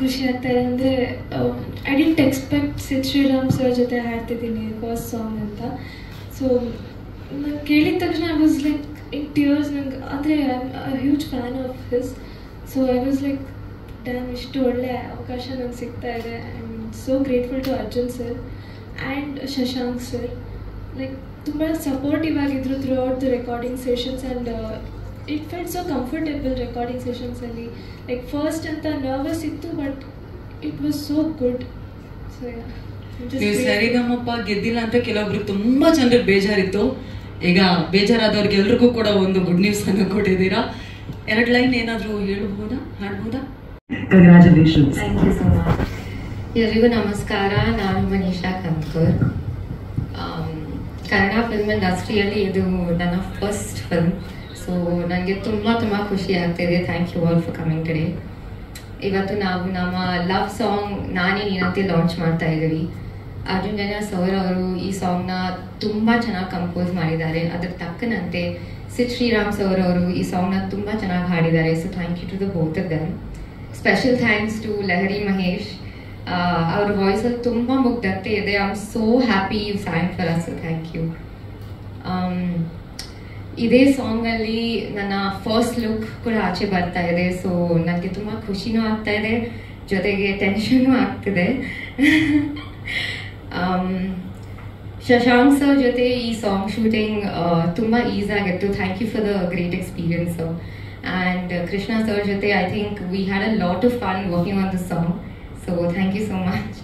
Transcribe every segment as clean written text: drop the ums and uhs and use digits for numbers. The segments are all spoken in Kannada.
ಖುಷಿ ಆಗ್ತಾಯಿದೆ ಅಂದರೆ I didn't expect Sid Sriram sir ಜೊತೆ ಹಾಡ್ತಿದ್ದೀನಿ ಫಸ್ಟ್ ಸಾಂಗ್ ಅಂತ. ಸೊ ನಾನು ಕೇಳಿದ ತಕ್ಷಣ I was like in tears. ನಂಗೆ ಅಂದರೆ I am huge fan of his. So I was like damn, ಇಷ್ಟು ಒಳ್ಳೆ ಅವಕಾಶ ನಂಗೆ ಸಿಗ್ತಾ ಇದೆ. I am so grateful to Arjun sir and Shashank sir. Like ತುಂಬ ಸಪೋರ್ಟಿವ್ ಆಗಿದ್ರು throughout the recording sessions and it felt so comfortable recording ಸೆಷನ್ಸಲ್ಲಿ. ಲೈಕ್ ಫಸ್ಟ್ ಅಂತ ನರ್ವಸ್ ಇತ್ತು, but it was so good. So ನೀವು ಸರಿಗಮಪ ಗೆದ್ದಿಲ್ಲ ಅಂತ ಕೆಲವೊಬ್ರು ತುಂಬಾ ಜನರಿಗೆ ಬೇಜಾರಿತ್ತು. ಈಗ ಬೇಜಾರಾದವ್ರಿಗೆ ಎಲ್ರಿಗೂ ಕೂಡ ಒಂದು ಗುಡ್ ನ್ಯೂಸ್ ಅನ್ನು ಕೊಟ್ಟಿದ್ದೀರಾ. 2 ಲೈನ್ ಏನಾದರೂ ಹೇಳ್ಬೋದಾ, ಹಾಡ್ಬೋದಾ? Congratulations. Thank you so much. ಎಲ್ರಿಗೂ ನಮಸ್ಕಾರ. ನಾನು ಮನೀಷಾ ಕಂಕರ್. ಕನ್ನಡ ಫಿಲ್ಮ್ ಇಂಡಸ್ಟ್ರಿಯಲ್ಲಿ ಇದು ನನ್ನ ಫಸ್ಟ್ ಫಿಲ್ಮ್. ಸೊ ನನಗೆ ತುಂಬ ತುಂಬ ಖುಷಿ ಆಗ್ತಿದೆ. Thank you all for coming today. ಇವತ್ತು ನಾವು ನಮ್ಮ ಲವ್ ಸಾಂಗ್ ನಾನೇ ನೀನಂತೆ ಲಾಂಚ್ ಮಾಡ್ತಾ ಇದ್ದೀವಿ. ಅರ್ಜುನ್ ಜನ್ಯ ಸರ್ ಅವರು ಈ ಸಾಂಗ್ನ ತುಂಬ ಚೆನ್ನಾಗಿ ಕಂಪೋಸ್ ಮಾಡಿದ್ದಾರೆ. ಅದ್ರ ತಕ್ಕನಂತೆ ಸಿದ್ ಶ್ರೀರಾಮ್ ಸರ್ ಅವರು ಈ ಸಾಂಗ್ನ ತುಂಬ ಚೆನ್ನಾಗಿ ಹಾಡಿದ್ದಾರೆ. So thank you to the both of them. Special thanks to Lahari Mahesh. ಅವ್ರ ವಾಯ್ಸಲ್ಲಿ ತುಂಬ ಮುಗ್ಧತೆ ಇದೆ. I am so happy you sang for us. Thank you. ಇದೇ ಸಾಂಗಲ್ಲಿ ನನ್ನ ಫಸ್ಟ್ ಲುಕ್ ಕೂಡ ಆಚೆ ಬರ್ತಾ ಇದೆ. ಸೊ ನನಗೆ ತುಂಬ ಖುಷಿನೂ ಆಗ್ತಾ ಇದೆ, ಜೊತೆಗೆ ಟೆನ್ಷನ್ನೂ ಆಗ್ತಿದೆ. ಶಶಾಂಕ್ ಸರ್ ಜೊತೆ ಈ ಸಾಂಗ್ ಶೂಟಿಂಗ್ ತುಂಬ ಈಸಿ ಆಗಿತ್ತು. Thank you for the great experience. And Krishna sir ಜೊತೆ I think we had a lot of fun working on the song. So thank you so much.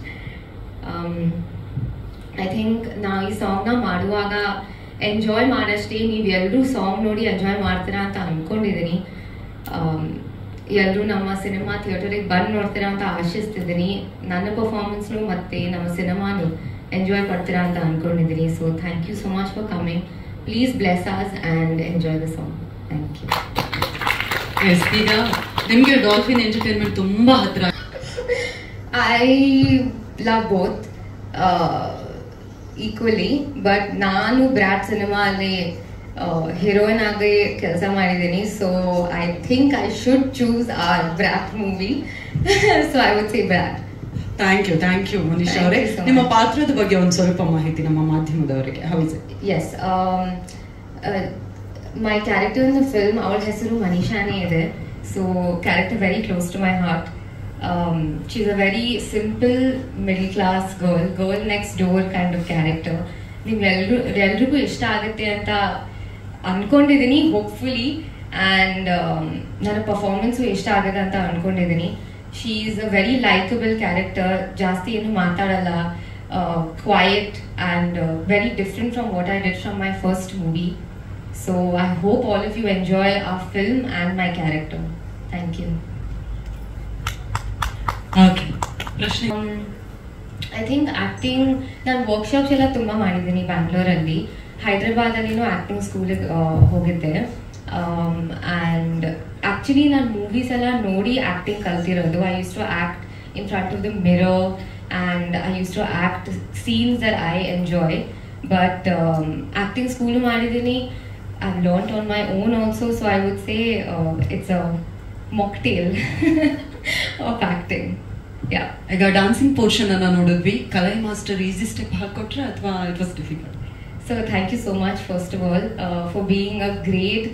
I think ನಾವು ಈ ಸಾಂಗ್ನ ಮಾಡುವಾಗ ಎಂಜಾಯ್ ಮಾಡಷ್ಟೇ ನೀವು ಎಲ್ಲರೂ ಸಾಂಗ್ ನೋಡಿ ಎಂಜಾಯ್ ಮಾಡ್ತೀರಾ ಅಂತ ಅಂದ್ಕೊಂಡಿದ್ದೀನಿ. ಎಲ್ಲರೂ ನಮ್ಮ ಸಿನಿಮಾ ಥಿಯೇಟರಿಗೆ ಬಂದು ನೋಡ್ತೀರಾ ಅಂತ ಆಶಿಸ್ತಿದ್ದೀನಿ. ನನ್ನ ಪರ್ಫಾರ್ಮೆನ್ಸ್ನು ಮತ್ತು ನಮ್ಮ ಸಿನಿಮಾನು ಎಂಜಾಯ್ ಪಡ್ತೀರಾ ಅಂತ ಅಂದ್ಕೊಂಡಿದ್ದೀನಿ. So thank you so much for coming. Please bless us and enjoy the song. Thank you. Yes, ಈಗ ನಿಮಗೆ ಡಾಲ್ಫಿನ್ ಎಂಟರ್ಟೈನ್ಮೆಂಟ್ ತುಂಬ ಹತ್ರ. I love both equally, but ನಾನು ಬ್ರಾಟ್ ಸಿನಿಮಾ ಅಲ್ಲಿ ಹೀರೋಯಿನ್ ಆಗಿ ಕೆಲಸ ಮಾಡಿದ್ದೀನಿ. So I think I should choose our Brat movie. So I would say Brat. Thank you Manisha ಅವರೇ. ನಿಮ್ಮ ಪಾತ್ರದ ಬಗ್ಗೆ ಒಂದು ಸ್ವಲ್ಪ ಮಾಹಿತಿ ನಮ್ಮ ಮಾಧ್ಯಮದವರಿಗೆ. ಹೌದು. Yes, my character in the film, ಅವಳ ಹೆಸರು ಮನೀಷಾನೇ ಇದೆ. So character very close to my heart. She's a very simple middle class girl next door kind of character. ನಿಮ್ಗೆಲ್ರಿಗೂ ಇಷ್ಟ ಆಗುತ್ತೆ ಅಂತ ಅಂದ್ಕೊಂಡಿದ್ದೀನಿ, ಹೋಪ್ಫುಲಿ. ಆ್ಯಂಡ್ ನನ್ನ ಪರ್ಫಾರ್ಮೆನ್ಸು ಇಷ್ಟ ಆಗುತ್ತೆ ಅಂತ ಅಂದ್ಕೊಂಡಿದ್ದೀನಿ. She is a very likable character. ಜಾಸ್ತಿ ಏನು ಮಾತಾಡಲ್ಲ, quiet and very different from what I did from my first movie. So I hope all of you enjoy our film and my character. Thank you. I think acting ನಾನು ವರ್ಕ್ಶಾಪ್ಸ್ ಎಲ್ಲ ತುಂಬ ಮಾಡಿದ್ದೀನಿ ಬ್ಯಾಂಗ್ಳೂರಲ್ಲಿ. ಹೈದ್ರಾಬಾದಲ್ಲಿನೂ ಆ್ಯಕ್ಟಿಂಗ್ ಸ್ಕೂಲಿಗೆ ಹೋಗಿದ್ದೆ. ಆ್ಯಂಡ್ ಆ್ಯಕ್ಚುಲಿ ನಾನು ಮೂವೀಸ್ ಎಲ್ಲ ನೋಡಿ ಆ್ಯಕ್ಟಿಂಗ್ ಕಲ್ತಿರೋದು. I used to act in front of the mirror and I used to act scenes that I enjoy. But acting school ಮಾಡಿದ್ದೀನಿ. I learned on my own also. So I would say it's a mocktail of acting. Yeah. ಈಗ ಡಾನ್ಸಿಂಗ್ ಪೋರ್ಷನ್ ಅನ್ನ ನೋಡಿದ್ವಿ. ಕಲೈ ಮಾಸ್ಟರ್ ಈಸಿ ಸ್ಟೆಪ್ ಹಾಕೊಟ್ರೆ ಅಥವಾ it was difficult? So thank you so much first of all for being a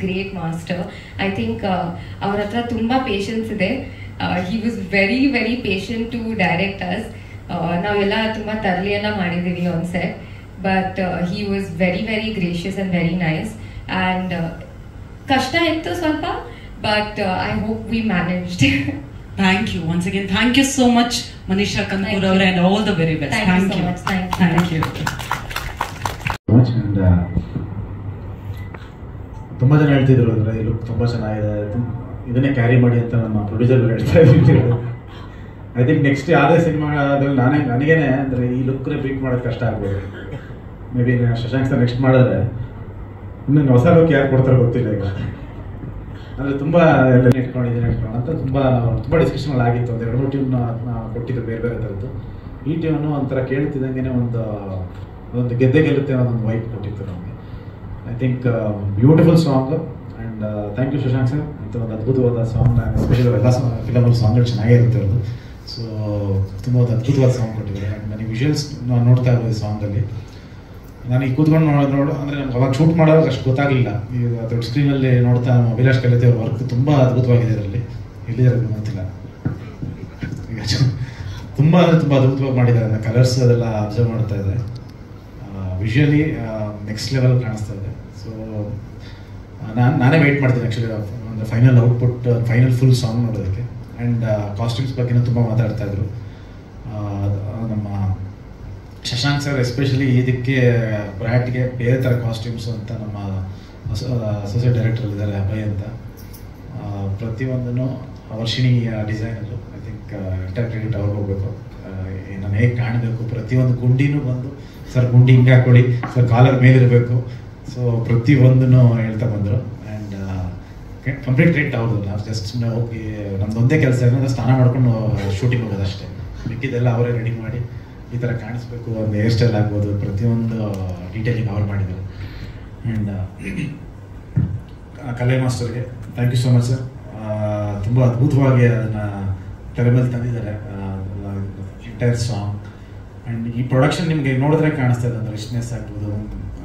great master. I think our hatra tumba patience ide. He was very patient to direct us. Navella tumba tarli ella ಮಾಡಿದೀವಿ on set, but he was very gracious and very nice. And kashta ittu ಸ್ವಲ್ಪ, but I hope we managed. Thank you once again. Thank you so much Manisha Kanpur avare, and all the very best. Thank you so much. Thank you. And ತುಂಬ ಜನ ಹೇಳ್ತಿದ್ರು ಅಂದರೆ ಈ ಲುಕ್ ತುಂಬ ಚೆನ್ನಾಗಿದೆ, ಇದನ್ನೇ ಕ್ಯಾರಿ ಮಾಡಿ ಅಂತ ನಮ್ಮ ಪ್ರೊಡ್ಯೂಸರ್ ಹೇಳ್ತಾ ಇದ್ರು. ಐ ಥಿಂಕ್ ನೆಕ್ಸ್ಟ್ ಯಾವುದೇ ಸಿನಿಮಾದಲ್ಲಿ ನನಗೇನೆ ಅಂದರೆ ಈ ಲುಕ್ ರಿಪೀಟ್ ಮಾಡೋದು ಕಷ್ಟ ಆಗ್ಬೋದು. May be Shashank sir next ಮಾಡಿದ್ರೆ ಇನ್ನೊಂದು ಹೊಸ ಲುಕ್ ಯಾರು ಕೊಡ್ತಾರೆ ಗೊತ್ತಿಲ್ಲ. ಈಗ ಅಂದರೆ ತುಂಬ ಎಲ್ಲ ಇಟ್ಕೊಂಡಿದ್ದೀನಿ ಅಂತ ತುಂಬ ಡಿಸ್ಕಷನ್ ಆಗಿತ್ತು. ಒಂದು 2-3 ಟ್ಯೂನ್ ಕೊಟ್ಟಿದ್ದು ಬೇರೆ ಥರದ್ದು. ಈ ಟ್ಯೂನು ಒಂಥರ ಕೇಳ್ತಿದ್ದಂಗೆ ಒಂದು ಗೆದ್ದೆ ಗೆಲ್ಲುತ್ತೆ ಅನ್ನೋದೊಂದು ವೈಪ್ ಕೊಟ್ಟಿತ್ತು ನಮಗೆ. I think beautiful song. And thank you Shashank sir. ಅಂತ ಒಂದು ಅದ್ಭುತವಾದ ಸಾಂಗ್. ನಾನು ಎಸ್ಪೆಷಲಿ ಎಲ್ಲ ಫಿಲಮಲ್ಲಿ ಸಾಂಗ್ಗಳು ಚೆನ್ನಾಗೇ ಇರುತ್ತೆ ಅದು. ಸೊ ತುಂಬ ಒಂದು ಅದ್ಭುತವಾದ ಸಾಂಗ್ ಕೊಟ್ಟಿದ್ದಾರೆ. ಆ್ಯಂಡ್ ನನಗೆ ವಿಜುವಲ್ಸ್ ನಾನು ನೋಡ್ತಾ ಇರೋದು ಈ ಸಾಂಗಲ್ಲಿ. ನಾನು ಈಗ ಕೂತ್ಕೊಂಡು ನೋಡು ಅಂದರೆ ನಮ್ಗೆ ಅವಾಗ ಶೂಟ್ ಮಾಡೋವಾಗ ಅಷ್ಟು ಗೊತ್ತಾಗಲಿಲ್ಲ. ಈಗ ದೊಡ್ಡ ಸ್ಕ್ರೀನಲ್ಲಿ ನೋಡ್ತಾ ಅಭಿಲಾಷ್ ಕಲಿತೆ ಅವ್ರ ವರ್ಕ್ ತುಂಬ ಅದ್ಭುತವಾಗಿದೆ ಇದರಲ್ಲಿ. ಎಲ್ಲಿದ್ದಾರೆ ಗೊತ್ತಿಲ್ಲ. ಈಗ ತುಂಬ ಅಂದರೆ ತುಂಬ ಅದ್ಭುತವಾಗಿ ಮಾಡಿದ್ದಾರೆ. ಕಲರ್ಸ್ ಅದೆಲ್ಲ ಅಬ್ಸರ್ವ್ ಮಾಡ್ತಾ ಇದೆ. ವಿಜುವಲಿ ನೆಕ್ಸ್ಟ್ ಲೆವೆಲ್ ಕಾಣಿಸ್ತಾ ಇದೆ. ಸೊ ನಾನೇ ವೆಯ್ಟ್ ಮಾಡ್ತೀನಿ ಆ್ಯಕ್ಚುಲಿ ಒಂದು final output, final full song ನೋಡೋದಕ್ಕೆ. ಆ್ಯಂಡ್ ಕಾಸ್ಟ್ಯೂಮ್ಸ್ ಬಗ್ಗೆನೂ ತುಂಬ ಮಾತಾಡ್ತಾ ಇದ್ರು ನಮ್ಮ ಶಶಾಂಕ್ ಸರ್. ಎಸ್ಪೆಷಲಿ ಇದಕ್ಕೆ ಬ್ರ್ಯಾಟ್ಗೆ ಬೇರೆ ಥರ ಕಾಸ್ಟ್ಯೂಮ್ಸ್ ಅಂತ ನಮ್ಮ ಅಸೋಸಿಯೇಟ್ ಡೈರೆಕ್ಟರ್ ಇದ್ದಾರೆ ಅಭಯ್ ಅಂತ. ಪ್ರತಿಯೊಂದನ್ನು Varshini designer. I think enter credit ಅವ್ರಿಗೆ ಹೋಗ್ಬೇಕು. ನಾನು ಹೇಗೆ ಕಾಣಬೇಕು, ಪ್ರತಿಯೊಂದು ಗುಂಡಿನೂ ಬಂದು ಸರ್ ಗುಂಡಿ ಹಿಂಗೆ ಹಾಕೊಳ್ಳಿ, ಸರ್ ಕಾಲರ್ ಮೇಲಿರಬೇಕು. ಸೊ ಪ್ರತಿಯೊಂದನ್ನು ಹೇಳ್ತಾ ಬಂದರು. ಆ್ಯಂಡ್ ಕಂಪ್ಲೀಟ್ ಕ್ರೆಡಿಟ್ ಅವ್ರದ್ದು. ನಾವು ಜಸ್ಟ್ ಹೋಗಿ ನಮ್ಮದೊಂದೇ ಕೆಲಸ ಏನಂದ್ರೆ ಸ್ನಾನ ಮಾಡ್ಕೊಂಡು ಶೂಟಿಂಗ್ ಹೋಗೋದು ಅಷ್ಟೇ. ಮಿಕ್ಕಿದ್ದೆಲ್ಲ ಅವರೇ ರೆಡಿ ಮಾಡಿ ಈ ಥರ ಕಾಣಿಸ್ಬೇಕು, ಒಂದು ಹೇರ್ ಸ್ಟೈಲ್ ಆಗ್ಬೋದು, ಪ್ರತಿಯೊಂದು ಡೀಟೇಲಿಂಗ್ ಅವ್ರು ಮಾಡಿದ್ದಾರೆ. ಆ್ಯಂಡ್ ಕಲೆ ಮಾಸ್ಟರ್ಗೆ thank you so much sir. ತುಂಬ ಅದ್ಭುತವಾಗಿ ಅದನ್ನು ತೆರೆ ಮೇಲೆ ತಂದಿದ್ದಾರೆ ಎಂಟೈರ್ ಸಾಂಗ್. ಆ್ಯಂಡ್ ಈ ಪ್ರೊಡಕ್ಷನ್ ನಿಮಗೆ ನೋಡಿದ್ರೆ ಕಾಣಿಸ್ತಾ ಇದೆ, ಅಂದರೆ ರಿಚ್ನೆಸ್ ಆಗ್ಬೋದು.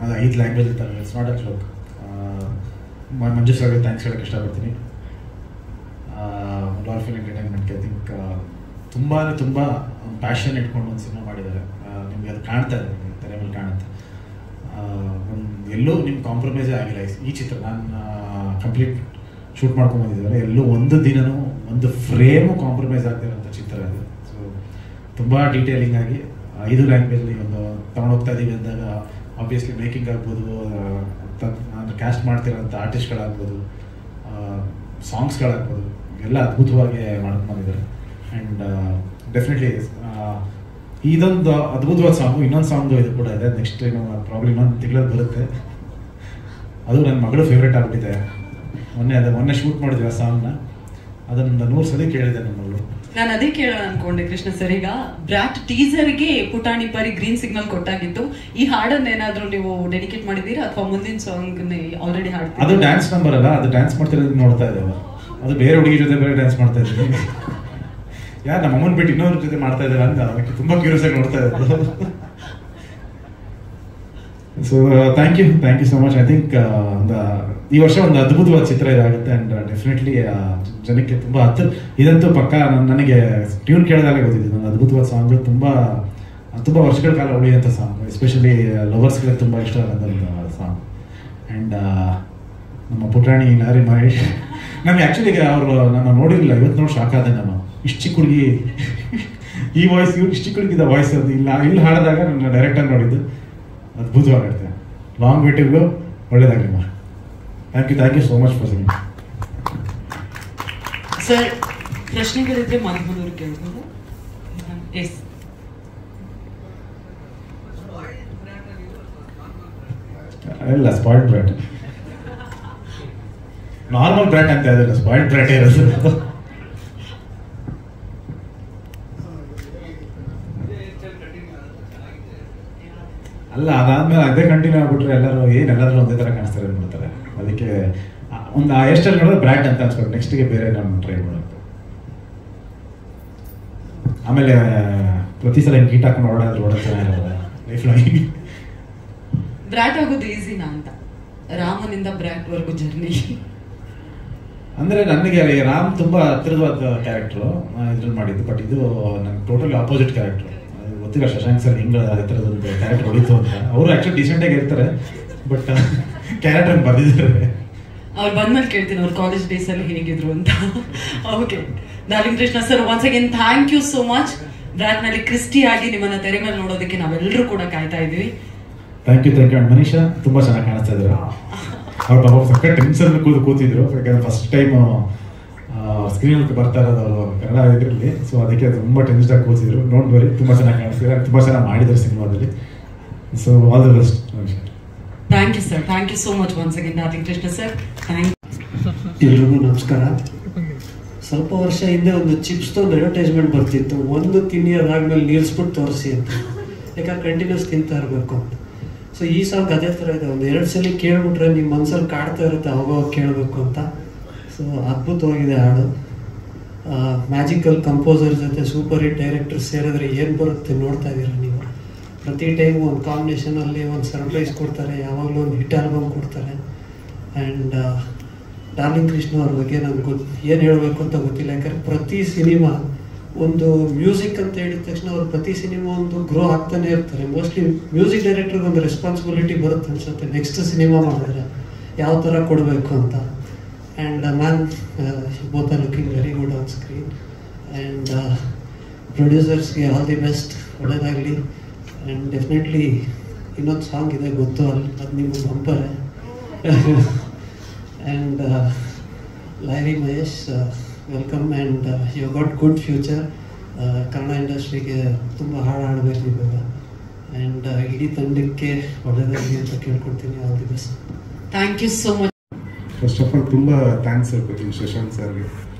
ಅದು 5 ಲ್ಯಾಂಗ್ವೇಜ್ ಇರ್ತಾರೆ. It's not a joke. Manju ಸರ್ಗೆ ಥ್ಯಾಂಕ್ಸ್ ಹೇಳೋಕ್ಕೆ ಇಷ್ಟಪಡ್ತೀನಿ. ಡಾಲ್ಫಿನ್ ಎಂಟರ್ಟೈನ್ಮೆಂಟ್ಗೆ ಐ ಥಿಂಕ್ ತುಂಬ ಪ್ಯಾಷನ್ ಇಟ್ಕೊಂಡು ಒಂದು ಸಿನಿಮಾ ಮಾಡಿದ್ದಾರೆ. ನಿಮಗೆ ಅದು ಕಾಣ್ತಾ ಇದೆ, ನಿಮಗೆ ತೆರೆ ಮೇಲೆ ಕಾಣುತ್ತೆ. ಎಲ್ಲೂ ನಿಮ್ಗೆ ಕಾಂಪ್ರಮೈಸೇ ಆಗಿಲ್ಲ ಈ ಚಿತ್ರ. ನಾನು ಕಂಪ್ಲೀಟ್ ಶೂಟ್ ಮಾಡ್ಕೊಂಡು ಬಂದಿದ್ದಾರೆ. ಎಲ್ಲೂ ಒಂದು ದಿನವೂ ಒಂದು ಫ್ರೇಮು ಕಾಂಪ್ರಮೈಸ್ ಆಗ್ತಿರೋಂಥ ಚಿತ್ರ ಇದು. ಸೊ ತುಂಬ ಡೀಟೇಲಿಂಗ್ ಆಗಿ 5 ಲ್ಯಾಂಗ್ವೇಜಲ್ಲಿ ಒಂದು ತೊಗೊಂಡೋಗ್ತಾ ಇದ್ದೀವಿ ಅಂದಾಗ ಆಬ್ವಿಯಸ್ಲಿ ಮೇಕಿಂಗ್ ಆಗ್ಬೋದು, ಅಂದರೆ ಕ್ಯಾಸ್ಟ್ ಮಾಡ್ತಿರೋಂಥ ಆರ್ಟಿಸ್ಟ್ಗಳಾಗ್ಬೋದು, ಸಾಂಗ್ಸ್ಗಳಾಗ್ಬೋದು, ಎಲ್ಲ ಅದ್ಭುತವಾಗಿ ಮಾಡ್ಕೊಂಡು ಬಂದಿದ್ದಾರೆ. ಆ್ಯಂಡ್ ಡೆಫಿನೆಟ್ಲಿ ಇದೊಂದು ಅದ್ಭುತವಾದ ಸಾಂಗು. ಇನ್ನೊಂದು ಸಾಂಗು ಇದು ಕೂಡ ಇದೆ. ನೆಕ್ಸ್ಟ್ ಪ್ರಾಬ್ಲಮ್ ಇನ್ನೊಂದು ತಿಂಗಳಲ್ಲಿ ಬರುತ್ತೆ. ಅದು ನನ್ನ ಮಗಳು ಫೇವ್ರೇಟ್ ಆಗಿಬಿಟ್ಟಿದೆ. ಮೊನ್ನೆ ಶೂಟ್ ಮಾಡಿದ್ವಿ ಆ ಸಾಂಗ್ನ. ಅದನ್ನು 100 ಸಲ ಕೇಳಿದೆ ನನ್ನ ಮಗಳು. ನಾನು ಅದೇ ಕೇಳೋಣ ಅನ್ಕೊಂಡೆ ಕೃಷ್ಣ ಸರ್. ಈಗ ಬ್ರಾಟ್ ಟೀಸರ್ಗೆ ಪುಟಾಣಿ ಪರಿ ಗ್ರೀನ್ ಸಿಗ್ನಲ್ ಕೊಟ್ಟಾಗಿತ್ತು. ಈ ಹಾಡನ್ನ ಏನಾದ್ರು ನೀವು ಡೆಡಿಕೇಟ್ ಮಾಡಿದ್ದೀರಾ ಅಥವಾ ಮುಂದಿನ ಸಾಂಗ್ ಆಲ್ರೆಡಿ ಹಾಡ್ತೀರಾ? ಅದು ಡ್ಯಾನ್ಸ್ ನಂಬರ್ ಅಲ್ಲ, ಅದು ಡ್ಯಾನ್ಸ್ ಮಾಡ್ತಿರೋದು ನೋಡ್ತಾ ಇದ್ದೇವೆ. ಅದು ಬೇರೆ ಹುಡುಗಿ ಜೊತೆ ಬೇರೆ ಡ್ಯಾನ್ಸ್ ಮಾಡ್ತಾ ಇದ್ದೀವಿ. ಯಾರು ನಮ್ಮ ಅಮ್ಮನ ಬಿಟ್ಟು ಇನ್ನೊಂದ್ರ ಜೊತೆ ಮಾಡ್ತಾ ಇದ್ದಾರೆ ಅಂತ ಅದಕ್ಕೆ ತುಂಬ ಕ್ಯೂರಿಯಸ್ ಆಗಿ ನೋಡ್ತಾ ಇರೋದು. So thank you so much. I think ಈ ವರ್ಷ ಒಂದು ಅದ್ಭುತವಾದ ಚಿತ್ರ ಇದಾಗುತ್ತೆ. ಆ್ಯಂಡ್ ಡೆಫಿನೆಟ್ಲಿ ಜನಕ್ಕೆ ತುಂಬ ಇದಂತೂ ಪಕ್ಕ. ನನಗೆ ಟ್ಯೂನ್ ಕೇಳಿದಾಗಲೇ ಗೊತ್ತಿದ್ದು ನನ್ನ ಅದ್ಭುತವಾದ ಸಾಂಗ್ಗಳು ತುಂಬ ವರ್ಷಗಳ ಕಾಲ ಉಳಿಯುವಂಥ ಸಾಂಗ್. ಎಸ್ಪೆಷಲಿ ಲವರ್ಸ್ಗಳಿಗೆ ತುಂಬ ಇಷ್ಟ ಆದಂಥ ಸಾಂಗ್. ಆ್ಯಂಡ್ ನಮ್ಮ ಪುಟಾಣಿ ನಾರಿ ಮಹೇಶ್ ನಮ್ಗೆ ಆ್ಯಕ್ಚುಲಿ ಅವರು ನಾನು ನೋಡಿರಲಿಲ್ಲ. ಇವತ್ತು ನೋಡಿ ಶಾಕ್ ಆದೆ ನಾನು. ಇಷ್ಟು ಚಿಕ್ಕ ಹುಡುಗಿ ಈ ವಾಯ್ಸ್, ಇವ್ರು ಇಷ್ಟು ಚಿಕ್ಕ ಹುಡುಗಿದ ವಾಯ್ಸ್ ಅದು ಇಲ್ಲಿ ಹಾಡಿದಾಗ ನನ್ನ ಡೈರೆಕ್ಟಾಗಿ ನೋಡಿದ್ದು ಅದ್ಭುತವಾಗಿರ್ತೇನೆ. ಲಾಂಗ್ ವೇಟಿಗೂ ಒಳ್ಳೇದಾಗಲಿ ಮಾ. Thank you so much for singing. Sir ಪ್ರಶ್ನೆಗಳಿದ್ರೆ ಮಾಧ್ಯಮದವರು ಕೇಳ್ಬೋದು. ಎಸ್ ಇಲ್ಲ, ಸ್ಪಾಯ್ಲ್ಡ್ ಬ್ರ್ಯಾಟ್. ನಾರ್ಮಲ್ ಬ್ರ್ಯಾಟ್ ಅಂತ ಅದಲ್ಲ, ಸ್ಪಾಯ್ಲ್ಡ್ ಬ್ರ್ಯಾಟ್ ಇರೋದು. ಅಲ್ಲ, ಅದಾದ್ಮೇಲೆ ಅದೇ ಕಂಟಿನ್ಯೂ ಆಗ್ಬಿಟ್ರೆ ಎಲ್ಲರೂ ಎಲ್ಲಾದ್ರೂ ಒಂದೇ ಥರ ಕಾಣಿಸ್ತಾರೆ ಅಂದ್ಬಿಡ್ತಾರೆ. ಅದಕ್ಕೆ ಒಂದು ಆ ಹೇರ್ ಸ್ಟೈಲ್ ನೋಡಿದ್ರೆ ಬ್ರ್ಯಾಟ್ ಅಂತ ಅನ್ಸ್ಬೇಕು. ನೆಕ್ಸ್ಟ್ಗೆ ಬೇರೆ ನಾನು ಟ್ರೈ ಮಾಡೋದು. ಆಮೇಲೆ ಪ್ರತಿ ಸಲ ಹಿಂಗೆ ಗೀಟ್ ಹಾಕೊಂಡು ಓಡೋದು ಚೆನ್ನಾಗಿರೋದು ಲೈಫ್ ಲಾಂಗ್. ಬ್ರ್ಯಾಟ್ ಆಗೋದು ಈಸಿನಾ ಅಂತ? ರಾಮನಿಂದ ಬ್ರ್ಯಾಟ್ವರೆಗೂ ಜರ್ನಿ ಅಂದರೆ ನನಗೆ ರಾಮ್ ತುಂಬ ಹತ್ತಿರವಾದ ಕ್ಯಾರೆಕ್ಟ್ರು ಇದ್ರಲ್ಲಿ ಮಾಡಿದ್ದು. ಬಟ್ ಇದು ನನಗೆ ಟೋಟಲಿ ಆಪೋಸಿಟ್ ಕ್ಯಾರೆಕ್ಟ್ರು. ಗೊತ್ತಿಲ್ಲ ಶಶಾಂಕ್ ಸರ್ ಹಿಂಗೆ ಆ ಥರದೊಂದು ಕ್ಯಾರೆಕ್ಟರ್ ಹೊಡಿತು ಅಂತ. ಅವರು ಆ್ಯಕ್ಚುಲಿ ಡಿಸೆಂಟಾಗಿ ಇರ್ತಾರೆ, ಬಟ್ ಕ್ಯಾರೆಕ್ಟರ್ ಬರ್ದಿದ್ದಾರೆ. ಅವ್ರು ಬಂದ್ಮೇಲೆ ಕೇಳ್ತೀನಿ ಅವ್ರ ಕಾಲೇಜ್ ಡೇಸಲ್ಲಿ ಹೇಗಿದ್ರು ಅಂತ. Okay, darling Krishna sir, once again thank you so much. ಬ್ರ್ಯಾಟ್ನಲ್ಲಿ ಕ್ರಿಸ್ಟಿ ಆಗಿ ನಿಮ್ಮನ್ನ ತೆರೆ ಮೇಲೆ ನೋಡೋದಕ್ಕೆ ನಾವೆಲ್ಲರೂ ಕೂಡ ಕಾಯ್ತಾ ಇದ್ವಿ. Thank you. ಆ್ಯಂಡ್ ಮನೀಷಾ ತುಂಬ ಚೆನ್ನಾಗಿ ಕಾಣಿಸ್ತಾ ಇದ್ರು. ಅವ್ರು ಪಾಪ ಸಕ್ಕ ಟೆನ್ಷನ್ ಕೂತಿದ್ರು. ಯಾಕಂದ್ರೆ ಫಸ್ಟ್ ಟೈಮ್ ಸ್ಕ್ರೀನ್ ಬರ್ತಾ ಇರೋದು ಅವರು ಕನ್ನಡ ಇದರಲ್ಲಿ. ಸೊ ಅದಕ್ಕೆ ತುಂಬ ಟೆನ್ಷನ್ ಆಗಿ ಕೂತಿದ್ರು. ಡೋಂಟ್ ವರಿ, ತುಂಬ ಚೆನ್ನಾಗಿ ಕಾಣಿಸ್ತಿದ್ದಾರೆ, ತುಂಬ ಚೆನ್ನಾಗಿ ಮಾಡಿದ್ದಾರೆ ಸಿನಿಮಾದಲ್ಲಿ. So all the best. Thank you sir, thank you so much once again darling Krishna sir. Thank you. ಎಲ್ರಿಗೂ ನಮಸ್ಕಾರ. ಸ್ವಲ್ಪ ವರ್ಷ ಹಿಂದೆ ಒಂದು ಚಿಪ್ಸ್ದು ಒಂದು ಅಡ್ವರ್ಟೈಸ್ಮೆಂಟ್ ಬರ್ತಿತ್ತು, ಒಂದು ತಿನ್ನಿಯೋದಾದ್ಮೇಲೆ ನಿಲ್ಲಿಸ್ಬಿಟ್ಟು ತೋರಿಸಿ ಅಂತ. ಯಾಕಂದ್ರೆ ಕಂಟಿನ್ಯೂಸ್ ತಿಂತಾ ಇರಬೇಕು ಅಂತ. ಸೊ ಈ ಸಾಂಗ್ ಅದೇ ಥರ ಇದೆ. ಒಂದು 2 ಸಲ ಕೇಳ್ಬಿಟ್ರೆ ನಿಮ್ಮ ಮನಸ್ಸಲ್ಲಿ ಕಾಡ್ತಾ ಇರುತ್ತೆ ಅವಾಗ ಕೇಳಬೇಕು ಅಂತ. ಸೊ ಅದ್ಭುತವಾಗಿದೆ ಹಾಡು. ಮ್ಯಾಜಿಕಲ್ ಕಂಪೋಸರ್ ಜೊತೆ ಸೂಪರ್ ಹಿಟ್ ಡೈರೆಕ್ಟರ್ ಸೇರಿದ್ರೆ ಏನು ಬರುತ್ತೆ ನೋಡ್ತಾ ಇದ್ದೀರಾ ನೀವು. ಪ್ರತಿ ಟೈಮು ಒಂದು ಕಾಂಬಿನೇಷನಲ್ಲಿ ಒಂದು ಸರ್ಪ್ರೈಸ್ ಕೊಡ್ತಾರೆ, ಯಾವಾಗಲೂ ಒಂದು ಹಿಟ್ ಆಲ್ಬಮ್ ಕೊಡ್ತಾರೆ. ಆ್ಯಂಡ್ ಡಾರ್ಲಿಂಗ್ ಕೃಷ್ಣ ಅವ್ರ ಬಗ್ಗೆ ನನಗೆ ಏನು ಹೇಳಬೇಕು ಅಂತ ಗೊತ್ತಿಲ್ಲ. ಯಾಕಂದರೆ ಪ್ರತಿ ಸಿನಿಮಾ ಒಂದು ಮ್ಯೂಸಿಕ್ ಅಂತ ಹೇಳಿದ ತಕ್ಷಣ ಅವ್ರು ಪ್ರತಿ ಸಿನಿಮಾ ಒಂದು ಗ್ರೋ ಆಗ್ತಾನೆ ಇರ್ತಾರೆ. ಮೋಸ್ಟ್ಲಿ ಮ್ಯೂಸಿಕ್ ಡೈರೆಕ್ಟರ್ಗೆ ಒಂದು ರೆಸ್ಪಾನ್ಸಿಬಿಲಿಟಿ ಬರುತ್ತೆ ಅನ್ಸುತ್ತೆ, ನೆಕ್ಸ್ಟ್ ಸಿನಿಮಾ ಮಾಡಿದ್ರೆ ಯಾವ ಥರ ಕೊಡಬೇಕು ಅಂತ. And man both are looking very good on screen. And ಪ್ರೊಡ್ಯೂಸರ್ಸ್ಗೆ ಆಲ್ ದಿ ಬೆಸ್ಟ್, ಒಳ್ಳೆಯದಾಗಲಿ. ಆ್ಯಂಡ್ ಡೆಫಿನೆಟ್ಲಿ ಇನ್ನೊಂದು ಸಾಂಗ್ ಇದೆ ಗೊತ್ತು, ಅದು ನಿಮ್ಮ ಬಂಪರೇ. And Lahari Mahesh, welcome. And you got good future. Kannada ಇಂಡಸ್ಟ್ರಿಗೆ ತುಂಬ ಹಾಡು ಹಾಡಬೇಕು ಇವಾಗ. ಆ್ಯಂಡ್ ಇಡೀ ತಂಡಕ್ಕೆ ಒಳ್ಳೆಯದಾಗಲಿ ಅಂತ ಕೇಳ್ಕೊಡ್ತೀನಿ. All the best. Thank you so much. First of all ತುಂಬ ಥ್ಯಾಂಕ್ಸ್ ಹೇಳ್ಕೊತೀನಿ ಶಶಾಂಕ್ ಸರ್ಗೆ.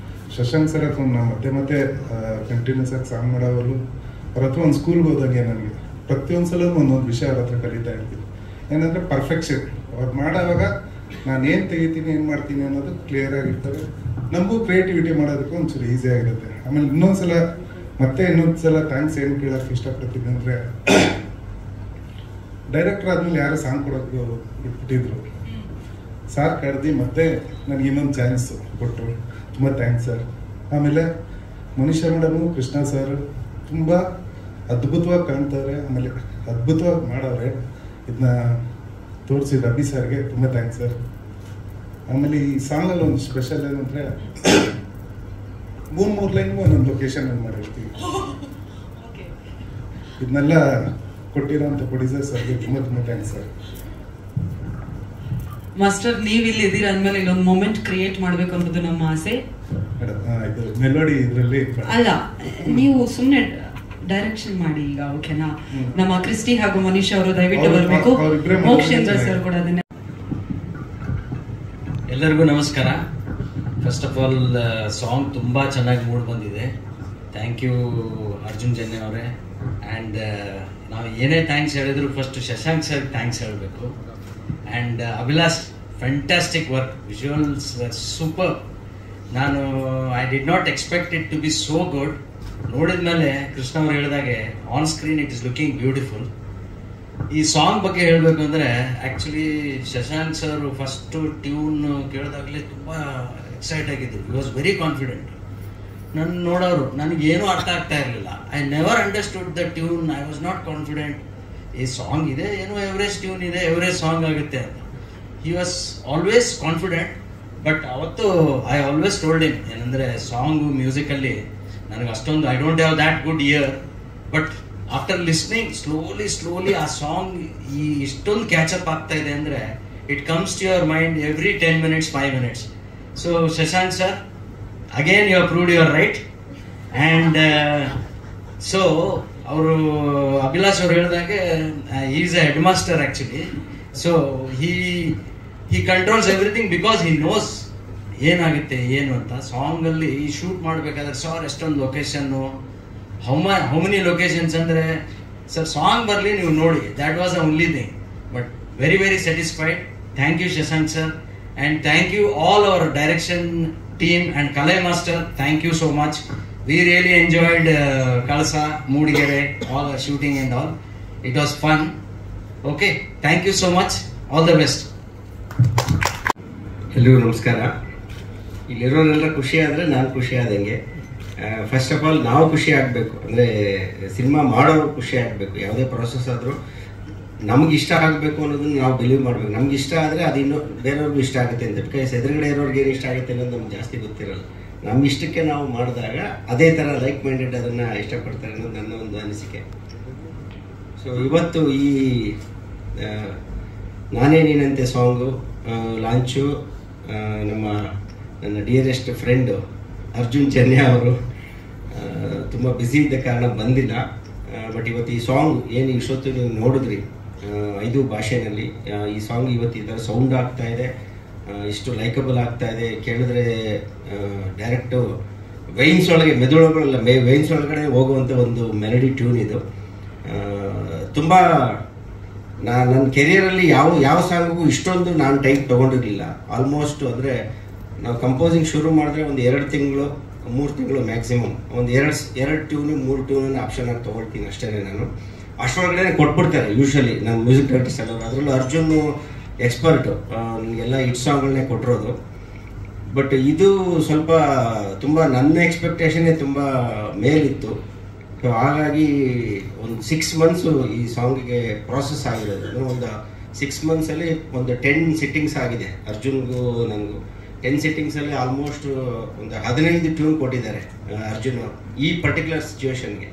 ಶಶಾಂಕ್ ಸರ್ ಹತ್ರ ನಾನು ಮತ್ತೆ ಕಂಟಿನ್ಯೂಸ್ ಆಗಿ ಸಾಂಗ್ ಮಾಡೋವರು ಅವ್ರ ಹತ್ರ ಒಂದು ಸ್ಕೂಲ್ಗೆ ಹೋದಂಗೆ ನನಗೆ ಪ್ರತಿಯೊಂದು ಸಲ ಒಂದೊಂದು ವಿಷಯ ಅವ್ರ ಹತ್ರ ಕಲಿತಾ ಇರ್ತೀನಿ. ಏನಂದರೆ ಪರ್ಫೆಕ್ಷನ್. ಅವ್ರು ಮಾಡೋವಾಗ ನಾನು ಏನು ತೆಗಿತೀನಿ ಏನು ಮಾಡ್ತೀನಿ ಅನ್ನೋದು ಕ್ಲಿಯರ್ ಆಗಿರ್ತದೆ. ನಮಗೂ ಕ್ರಿಯೇಟಿವಿಟಿ ಮಾಡೋದಕ್ಕೆ ಒಂಚೂರು ಈಸಿ ಆಗಿರುತ್ತೆ. ಆಮೇಲೆ ಇನ್ನೊಂದು ಸಲ ಥ್ಯಾಂಕ್ಸ್ ಏನು ಕೇಳೋಕ್ಕೆ ಇಷ್ಟಪಡ್ತೀನಿ ಅಂದರೆ, ಡೈರೆಕ್ಟರ್ ಆದಮೇಲೆ ಯಾರು ಸಾಂಗ್ ಕೊಡೋಕ್ಕೆ ಬಿಟ್ಟಿದ್ರು, ಸಾರ್ ಕರೆದು ಮತ್ತೆ ನನಗೆ ಇನ್ನೊಂದು ಚಾನ್ಸ್ ಕೊಟ್ಟರು. ತುಂಬ ಥ್ಯಾಂಕ್ಸ್ ಸರ್. ಆಮೇಲೆ ಮನೀಷಾ ಮೇಡಮು, ಕೃಷ್ಣ ಸರ್ ತುಂಬ ಅದ್ಭುತವಾಗಿ ಕಾಣ್ತಾರೆ, ಆಮೇಲೆ ಅದ್ಭುತವಾಗಿ ಮಾಡವ್ರೆ. ಇದನ್ನ ತೋರಿಸಿದ ಅಭಿ ಸರ್ಗೆ ತುಂಬ ಥ್ಯಾಂಕ್ಸ್ ಸರ್. ಆಮೇಲೆ ಈ ಸಾಂಗಲ್ಲಿ ಒಂದು ಸ್ಪೆಷಲ್ ಏನಂದರೆ 3 ಲೈನ್ಗೂ ಒಂದೊಂದು ಲೊಕೇಶನಲ್ಲಿ ಮಾಡಿರ್ತೀವಿ. ಇದನ್ನೆಲ್ಲ ಕೊಟ್ಟಿರೋಂಥ ಪ್ರೊಡ್ಯೂಸರ್ ಸರ್ಗೆ ತುಂಬ ಥ್ಯಾಂಕ್ಸ್ ಸರ್. ಮಾಸ್ಟರ್, ನೀವು ಇಲ್ಲಿ ಇದ್ದೀರಾ ಅಂದ್ಮೇಲೆ ಇಲ್ಲೊಂದು ಮೂಮೆಂಟ್ ಕ್ರಿಯೇಟ್ ಮಾಡಬೇಕು ಅನ್ನೋದು ನಮ್ಮ ಆಸೆ. ಇದು ಮೆಲೋಡಿ ಇದರಲ್ಲಿ ಅಲ್ಲ, ನೀವು ಸುಮ್ಮನೆ ಡೈರೆಕ್ಷನ್ ಮಾಡಿ ಈಗ, ಓಕೆನಾ? ನಮ್ಮ ಕ್ರಿಸ್ಟಿ ಹಾಗೂ ಮನೀಶ್ ಅವರು ದಯವಿಟ್ಟು ಬರಬೇಕು. ಮೋಕ್ಷೇಂದ್ರ ಸರ್ ಕೂಡ ಅದನ್ನೇ. ಎಲ್ಲರಿಗೂ ನಮಸ್ಕಾರ. ಫಸ್ಟ್ ಆಫ್ ಆಲ್ ಸಾಂಗ್ ತುಂಬ ಚೆನ್ನಾಗಿ ಮೂಡ್ ಬಂದಿದೆ. ಥ್ಯಾಂಕ್ ಯು ಅರ್ಜುನ್ ಜನ್ಯ ಅವರೇ. ಆ್ಯಂಡ್ ನಾವು ಏನೇ ಥ್ಯಾಂಕ್ಸ್ ಹೇಳಿದ್ರು ಫಸ್ಟ್ ಶಶಾಂಕ್ ಸರ್ ಥ್ಯಾಂಕ್ಸ್ ಹೇಳಬೇಕು. And Abhilash, fantastic work, visuals were super. ನಾನು I did not expect it to be so good. ನೋಡಿದ ಮೇಲೆ ಕೃಷ್ಣ ಅವ್ರು ಹೇಳಿದಾಗೆ on screen it is looking beautiful. ಈ ಸಾಂಗ್ ಬಗ್ಗೆ ಹೇಳಬೇಕು ಅಂದರೆ, actually Shashank sir first tune ಕೇಳಿದಾಗಲೇ ತುಂಬ ಎಕ್ಸೈಟ್ ಆಗಿದ್ರು. He was very confident. ನನ್ನ ನೋಡೋರು ನನಗೇನೂ ಅರ್ಥ ಆಗ್ತಾ ಇರಲಿಲ್ಲ. I never understood the tune. I was not confident. ಈ ಸಾಂಗ್ ಇದೆ, ಏನೋ ಎವರೇಜ್ ಟ್ಯೂನ್ ಇದೆ, ಎವರೇಜ್ ಸಾಂಗ್ ಆಗುತ್ತೆ ಅಂತ. He was always confident. But ಅವತ್ತು ಐ ಆಲ್ವೇಸ್ ಟೋಲ್ಡ್ ಹಿಮ್ ಏನಂದರೆ, ಸಾಂಗು ಮ್ಯೂಸಿಕಲ್ಲಿ ನನಗೆ ಅಷ್ಟೊಂದು I don't have that good ear. But after listening slowly ಆ ಸಾಂಗ್ ಇಷ್ಟೊಂದು ಕ್ಯಾಚಪ್ ಆಗ್ತಾ ಇದೆ ಅಂದರೆ, it comes to your mind every 10 minutes 5 minutes. So Shashank sir, again you have proved your right. And so ಅವರು ಅಭಿಲಾಷ್ ಅವ್ರು ಹೇಳಿದಾಗೆ is A head master actually. So he controls everything because he knows ಏನಾಗುತ್ತೆ ಏನು ಅಂತ. ಸಾಂಗಲ್ಲಿ ಶೂಟ್ ಮಾಡಬೇಕಾದ್ರೆ ಸರ್ ಎಷ್ಟೊಂದು ಲೊಕೇಶನ್ನು, ಹೌ ಮೆನಿ ಲೊಕೇಶನ್ಸ್ ಅಂದರೆ, ಸರ್ ಸಾಂಗ್ ಬರಲಿ ನೀವು ನೋಡಿ, that was the only thing. But very very satisfied. Thank you Shashank sir. And thank you all our direction team and Kalai master. Thank you so much. We really enjoyed Kalsa, Moodigere, all the shooting and all. It was fun. Okay, thank you so much. All the best. ಎಲ್ಲರಿಗೂ ನಮಸ್ಕಾರ. ಇಲ್ಲಿರೋರೆಲ್ಲ ಖುಷಿ ಆದರೆ ನಾನು ಖುಷಿ ಆದಂಗೆ. ಫಸ್ಟ್ ಆಫ್ ಆಲ್ ನಾವು ಖುಷಿ ಆಗಬೇಕು, ಅಂದರೆ ಸಿನಿಮಾ ಮಾಡೋರು ಖುಷಿ ಆಗಬೇಕು. ಯಾವುದೇ ಪ್ರೊಸೆಸ್ ಆದರೂ ನಮ್ಗೆ ಇಷ್ಟ ಆಗಬೇಕು ಅನ್ನೋದನ್ನ ನಾವು ಬಿಲೀವ್ ಮಾಡಬೇಕು. ನಮ್ಗೆ ಇಷ್ಟ ಆದರೆ ಅದು ಇನ್ನೂ ಬೇರೆಯವ್ರಿಗೂ ಇಷ್ಟ ಆಗುತ್ತೆ ಅಂತ. ಬಿಕಾಸ್ ಎದುರುಗಡೆ ಇರೋರಿಗೆ ಏನು ಇಷ್ಟ ಆಗುತ್ತೆ ಅನ್ನೋದು ನಮ್ಗೆ ಜಾಸ್ತಿ ಗೊತ್ತಿರಲ್ಲ. ನಮ್ಮ ಇಷ್ಟಕ್ಕೆ ನಾವು ಮಾಡಿದಾಗ ಅದೇ ಥರ ಲೈಕ್ ಮೈಂಡೆಡ್ ಅದನ್ನು ಇಷ್ಟಪಡ್ತಾರೆ ಅನ್ನೋದು ನನ್ನ ಒಂದು ಅನಿಸಿಕೆ. ಸೊ ಇವತ್ತು ಈ ನಾನೇ ನೀನಂತೆ ಸಾಂಗು ಲಾಂಚು ನನ್ನ ಡಿಯರೆಸ್ಟ್ ಫ್ರೆಂಡು ಅರ್ಜುನ್ ಜನ್ಯ ಅವರು ತುಂಬ ಬ್ಯುಸಿ ಇದ್ದ ಕಾರಣ ಬಂದಿಲ್ಲ. ಬಟ್ ಇವತ್ತು ಈ ಸಾಂಗ್ ಏನು ಇಷ್ಟೊತ್ತು ನೀವು ನೋಡಿದ್ರಿ 5 ಭಾಷೆಯಲ್ಲಿ, ಈ ಸಾಂಗ್ ಇವತ್ತು ಈ ಥರ ಸೌಂಡ್ ಆಗ್ತಾ ಇದೆ, ಇಷ್ಟು ಲೈಕಬಲ್ ಆಗ್ತಾ ಇದೆ. ಕೇಳಿದ್ರೆ ಡೈರೆಕ್ಟು ವೈನ್ಸ್ ಒಳಗೆ ಮೆದುಳುಗಳಲ್ಲ ವೈನ್ಸ್ ಒಳಗಡೆ ಹೋಗುವಂಥ ಒಂದು ಮೆಲಡಿ ಟ್ಯೂನ್ ಇದು. ತುಂಬ ನನ್ನ ಕೆರಿಯರಲ್ಲಿ ಯಾವ ಸಾಂಗಿಗೂ ಇಷ್ಟೊಂದು ನಾನು ಟೈಮ್ ತೊಗೊಂಡಿರಲಿಲ್ಲ. ಆಲ್ಮೋಸ್ಟ್ ಅಂದರೆ ನಾವು ಕಂಪೋಸಿಂಗ್ ಶುರು ಮಾಡಿದ್ರೆ ಒಂದು 2 ತಿಂಗಳು 3 ತಿಂಗಳು ಮ್ಯಾಕ್ಸಿಮಮ್, ಒಂದು ಎರಡು ಟ್ಯೂನು 3 ಟ್ಯೂನನ್ನು ಆಪ್ಷನ್ ಆಗಿ ತೊಗೊಳ್ತೀನಿ ಅಷ್ಟೇ ನಾನು. ಅಷ್ಟರೊಳಗಡೆ ಕೊಟ್ಬಿಡ್ತಾರೆ ಯೂಶ್ವಲಿ ನಮ್ಮ ಮ್ಯೂಸಿಕ್ ಡೈರೆಕ್ಟರ್ಸ್ ಎಲ್ಲ. ಅದರಲ್ಲೂ ಅರ್ಜುನ್ ಎಕ್ಸ್ಪರ್ಟು, ಎಲ್ಲ ಹಿಟ್ ಸಾಂಗ್ಗಳನ್ನೇ ಕೊಟ್ಟಿರೋದು. ಬಟ್ ಇದು ಸ್ವಲ್ಪ ತುಂಬ ನನ್ನ ಎಕ್ಸ್ಪೆಕ್ಟೇಷನ್ನೇ ತುಂಬ ಮೇಲಿತ್ತು. ಸೊ ಹಾಗಾಗಿ ಒಂದು 6 ಮಂತ್ಸು ಈ ಸಾಂಗಿಗೆ ಪ್ರಾಸೆಸ್ ಆಗಿರೋದು. ಒಂದು 6 ಮಂತ್ಸಲ್ಲಿ ಒಂದು 10 ಸಿಟ್ಟಿಂಗ್ಸ್ ಆಗಿದೆ ಅರ್ಜುನ್ಗೂ ನನಗೂ. 10 ಸಿಟ್ಟಿಂಗ್ಸಲ್ಲಿ ಆಲ್ಮೋಸ್ಟ್ ಒಂದು 15 ಟ್ಯೂನ್ ಕೊಟ್ಟಿದ್ದಾರೆ ಅರ್ಜುನ್ ಅವರು ಈ ಪರ್ಟಿಕ್ಯುಲರ್ ಸಿಚುವೇಶನ್ಗೆ.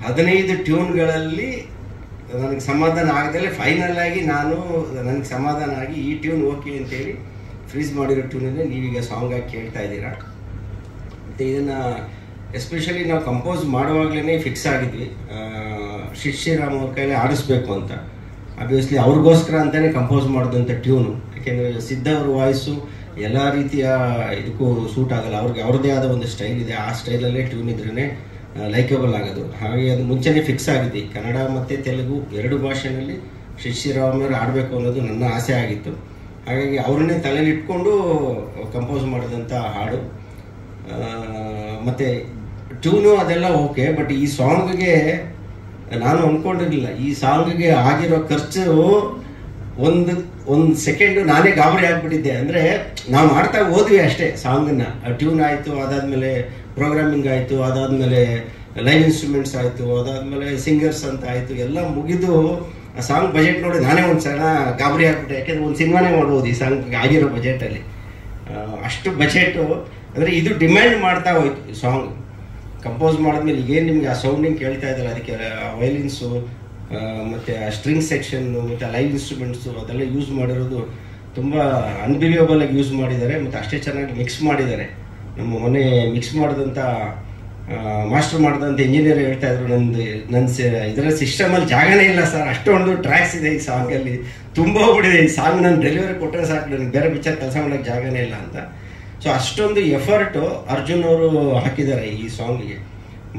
15 ಟ್ಯೂನ್ಗಳಲ್ಲಿ ನನಗೆ ಸಮಾಧಾನ ಆಗದಲ್ಲೇ ಫೈನಲ್ ಆಗಿ ನನಗೆ ಸಮಾಧಾನ ಆಗಿ ಈ ಟ್ಯೂನ್ ಓಕೆ ಅಂತೇಳಿ ಫ್ರೀಸ್ ಮಾಡಿರೋ ಟ್ಯೂನನ್ನೇ ನೀವೀಗ ಸಾಂಗ್ ಆಗಿ ಕೇಳ್ತಾ ಇದ್ದೀರಾ. ಮತ್ತು ಇದನ್ನು ಎಸ್ಪೆಷಲಿ ನಾವು ಕಂಪೋಸ್ ಮಾಡುವಾಗಲೇ ಫಿಕ್ಸ್ ಆಗಿದ್ವಿ ಶ್ರೀರಾಮ್ ಅವ್ರ ಕೈಲಿ ಆಡಿಸ್ಬೇಕು ಅಂತ. ಆಬ್ವಿಯಸ್ಲಿ ಅವ್ರಿಗೋಸ್ಕರ ಅಂತಲೇ ಕಂಪೋಸ್ ಮಾಡಿದಂಥ ಟ್ಯೂನು. ಯಾಕೆಂದರೆ ಸಿದ್ಧ ಅವ್ರ ವಾಯ್ಸು ಎಲ್ಲ ರೀತಿಯ ಇದಕ್ಕೂ ಸೂಟ್ ಆಗಲ್ಲ. ಅವ್ರದ್ದೇ ಆದ ಒಂದು ಸ್ಟೈಲ್ ಇದೆ, ಆ ಸ್ಟೈಲಲ್ಲೇ ಟ್ಯೂನ್ ಇದ್ರೇ ಲೈಕಬಲ್ ಆಗೋದು. ಹಾಗೆ ಅದು ಮುಂಚೆನೇ ಫಿಕ್ಸ್ ಆಗಿದೆ. ಕನ್ನಡ ಮತ್ತು ತೆಲುಗು 2 ಭಾಷೆಯಲ್ಲಿ ಶ್ರೀರಾಮ್ ಅವರು ಆಡಬೇಕು ಅನ್ನೋದು ನನ್ನ ಆಸೆ ಆಗಿತ್ತು. ಹಾಗಾಗಿ ಅವ್ರನ್ನೇ ತಲೆಯಲ್ಲಿ ಇಟ್ಕೊಂಡು ಕಂಪೋಸ್ ಮಾಡಿದಂಥ ಹಾಡು. ಮತ್ತು ಟ್ಯೂನು ಅದೆಲ್ಲ ಓಕೆ. ಬಟ್ ಈ ಸಾಂಗ್ಗೆ ನಾನು ಅಂದ್ಕೊಂಡಿರಲಿಲ್ಲ, ಈ ಸಾಂಗ್ಗೆ ಆಗಿರೋ ಖರ್ಚು ಒಂದು ಸೆಕೆಂಡು ನಾನೇ ಗಾಬರಿ ಆಗಿಬಿಟ್ಟಿದ್ದೆ. ಅಂದರೆ ನಾವು ಮಾಡ್ತಾ ಹೋದ್ವಿ ಅಷ್ಟೇ ಸಾಂಗನ್ನು. ಟ್ಯೂನ್ ಆಯಿತು, ಅದಾದಮೇಲೆ ಪ್ರೋಗ್ರಾಮಿಂಗ್ ಆಯಿತು, ಅದಾದಮೇಲೆ ಲೈವ್ ಇನ್ಸ್ಟ್ರೂಮೆಂಟ್ಸ್ ಆಯಿತು, ಅದಾದಮೇಲೆ ಸಿಂಗರ್ಸ್ ಅಂತ ಆಯಿತು. ಎಲ್ಲ ಮುಗಿದು ಆ ಸಾಂಗ್ ಬಜೆಟ್ ನೋಡಿ ನಾನೇ ಒಂದು ಸಣ್ಣ ಗಾಬರಿ ಆಗ್ಬಿಟ್ಟೆ. ಯಾಕೆಂದರೆ ಒಂದು ಸಿನಿಮಾನೇ ಮಾಡ್ಬೋದು ಈ ಸಾಂಗ್ ಆಗಿರೋ ಬಜೆಟಲ್ಲಿ. ಅಷ್ಟು ಬಜೆಟು ಅಂದರೆ ಇದು ಡಿಮ್ಯಾಂಡ್ ಮಾಡ್ತಾ ಹೋಯ್ತು ಈ ಸಾಂಗ್ ಕಂಪೋಸ್ ಮಾಡಿದ್ಮೇಲೆ. ಈಗೇನು ನಿಮಗೆ ಆ ಸೌಂಡಿಂಗ್ ಕೇಳ್ತಾ ಇದ್ದಾರೆ, ಅದಕ್ಕೆ ವೈಲಿನ್ಸು ಮತ್ತು ಆ ಸ್ಟ್ರಿಂಗ್ ಸೆಕ್ಷನ್ನು ಮತ್ತು ಲೈವ್ ಇನ್ಸ್ಟ್ರೂಮೆಂಟ್ಸು ಅದೆಲ್ಲ ಯೂಸ್ ಮಾಡಿರೋದು ತುಂಬ ಅನ್ಬಿಲಿಯಬಲ್ ಆಗಿ ಯೂಸ್ ಮಾಡಿದ್ದಾರೆ. ಮತ್ತು ಅಷ್ಟೇ ಚೆನ್ನಾಗಿ ಮಿಕ್ಸ್ ಮಾಡಿದ್ದಾರೆ. ನಮ್ಮ ಮೊನ್ನೆ ಮಿಕ್ಸ್ ಮಾಡಿದಂಥ ಮಾಸ್ಟರ್ ಮಾಡಿದಂಥ ಇಂಜಿನಿಯರ್ ಹೇಳ್ತಾ ಇದ್ರು, ನನ್ನ ಇದರ ಸಿಸ್ಟಮಲ್ಲಿ ಜಾಗನೇ ಇಲ್ಲ ಸರ್, ಅಷ್ಟೊಂದು ಟ್ರ್ಯಾಕ್ಸ್ ಇದೆ ಈ ಸಾಂಗಲ್ಲಿ, ತುಂಬ ಹೋಗ್ಬಿಟ್ಟಿದೆ ಈ ಸಾಂಗ್. ನಾನು ಡೆಲಿವರಿ ಕೊಟ್ಟರೆ ಸಾಕು, ನನಗೆ ಬೇರೆ ಪಿಕ್ಚರ್ ಕೆಲಸ ಮಾಡೋಕ್ಕೆ ಜಾಗನೇ ಇಲ್ಲ ಅಂತ. ಸೊ ಅಷ್ಟೊಂದು ಎಫರ್ಟು ಅರ್ಜುನ್ ಅವರು ಹಾಕಿದ್ದಾರೆ ಈ ಸಾಂಗಿಗೆ.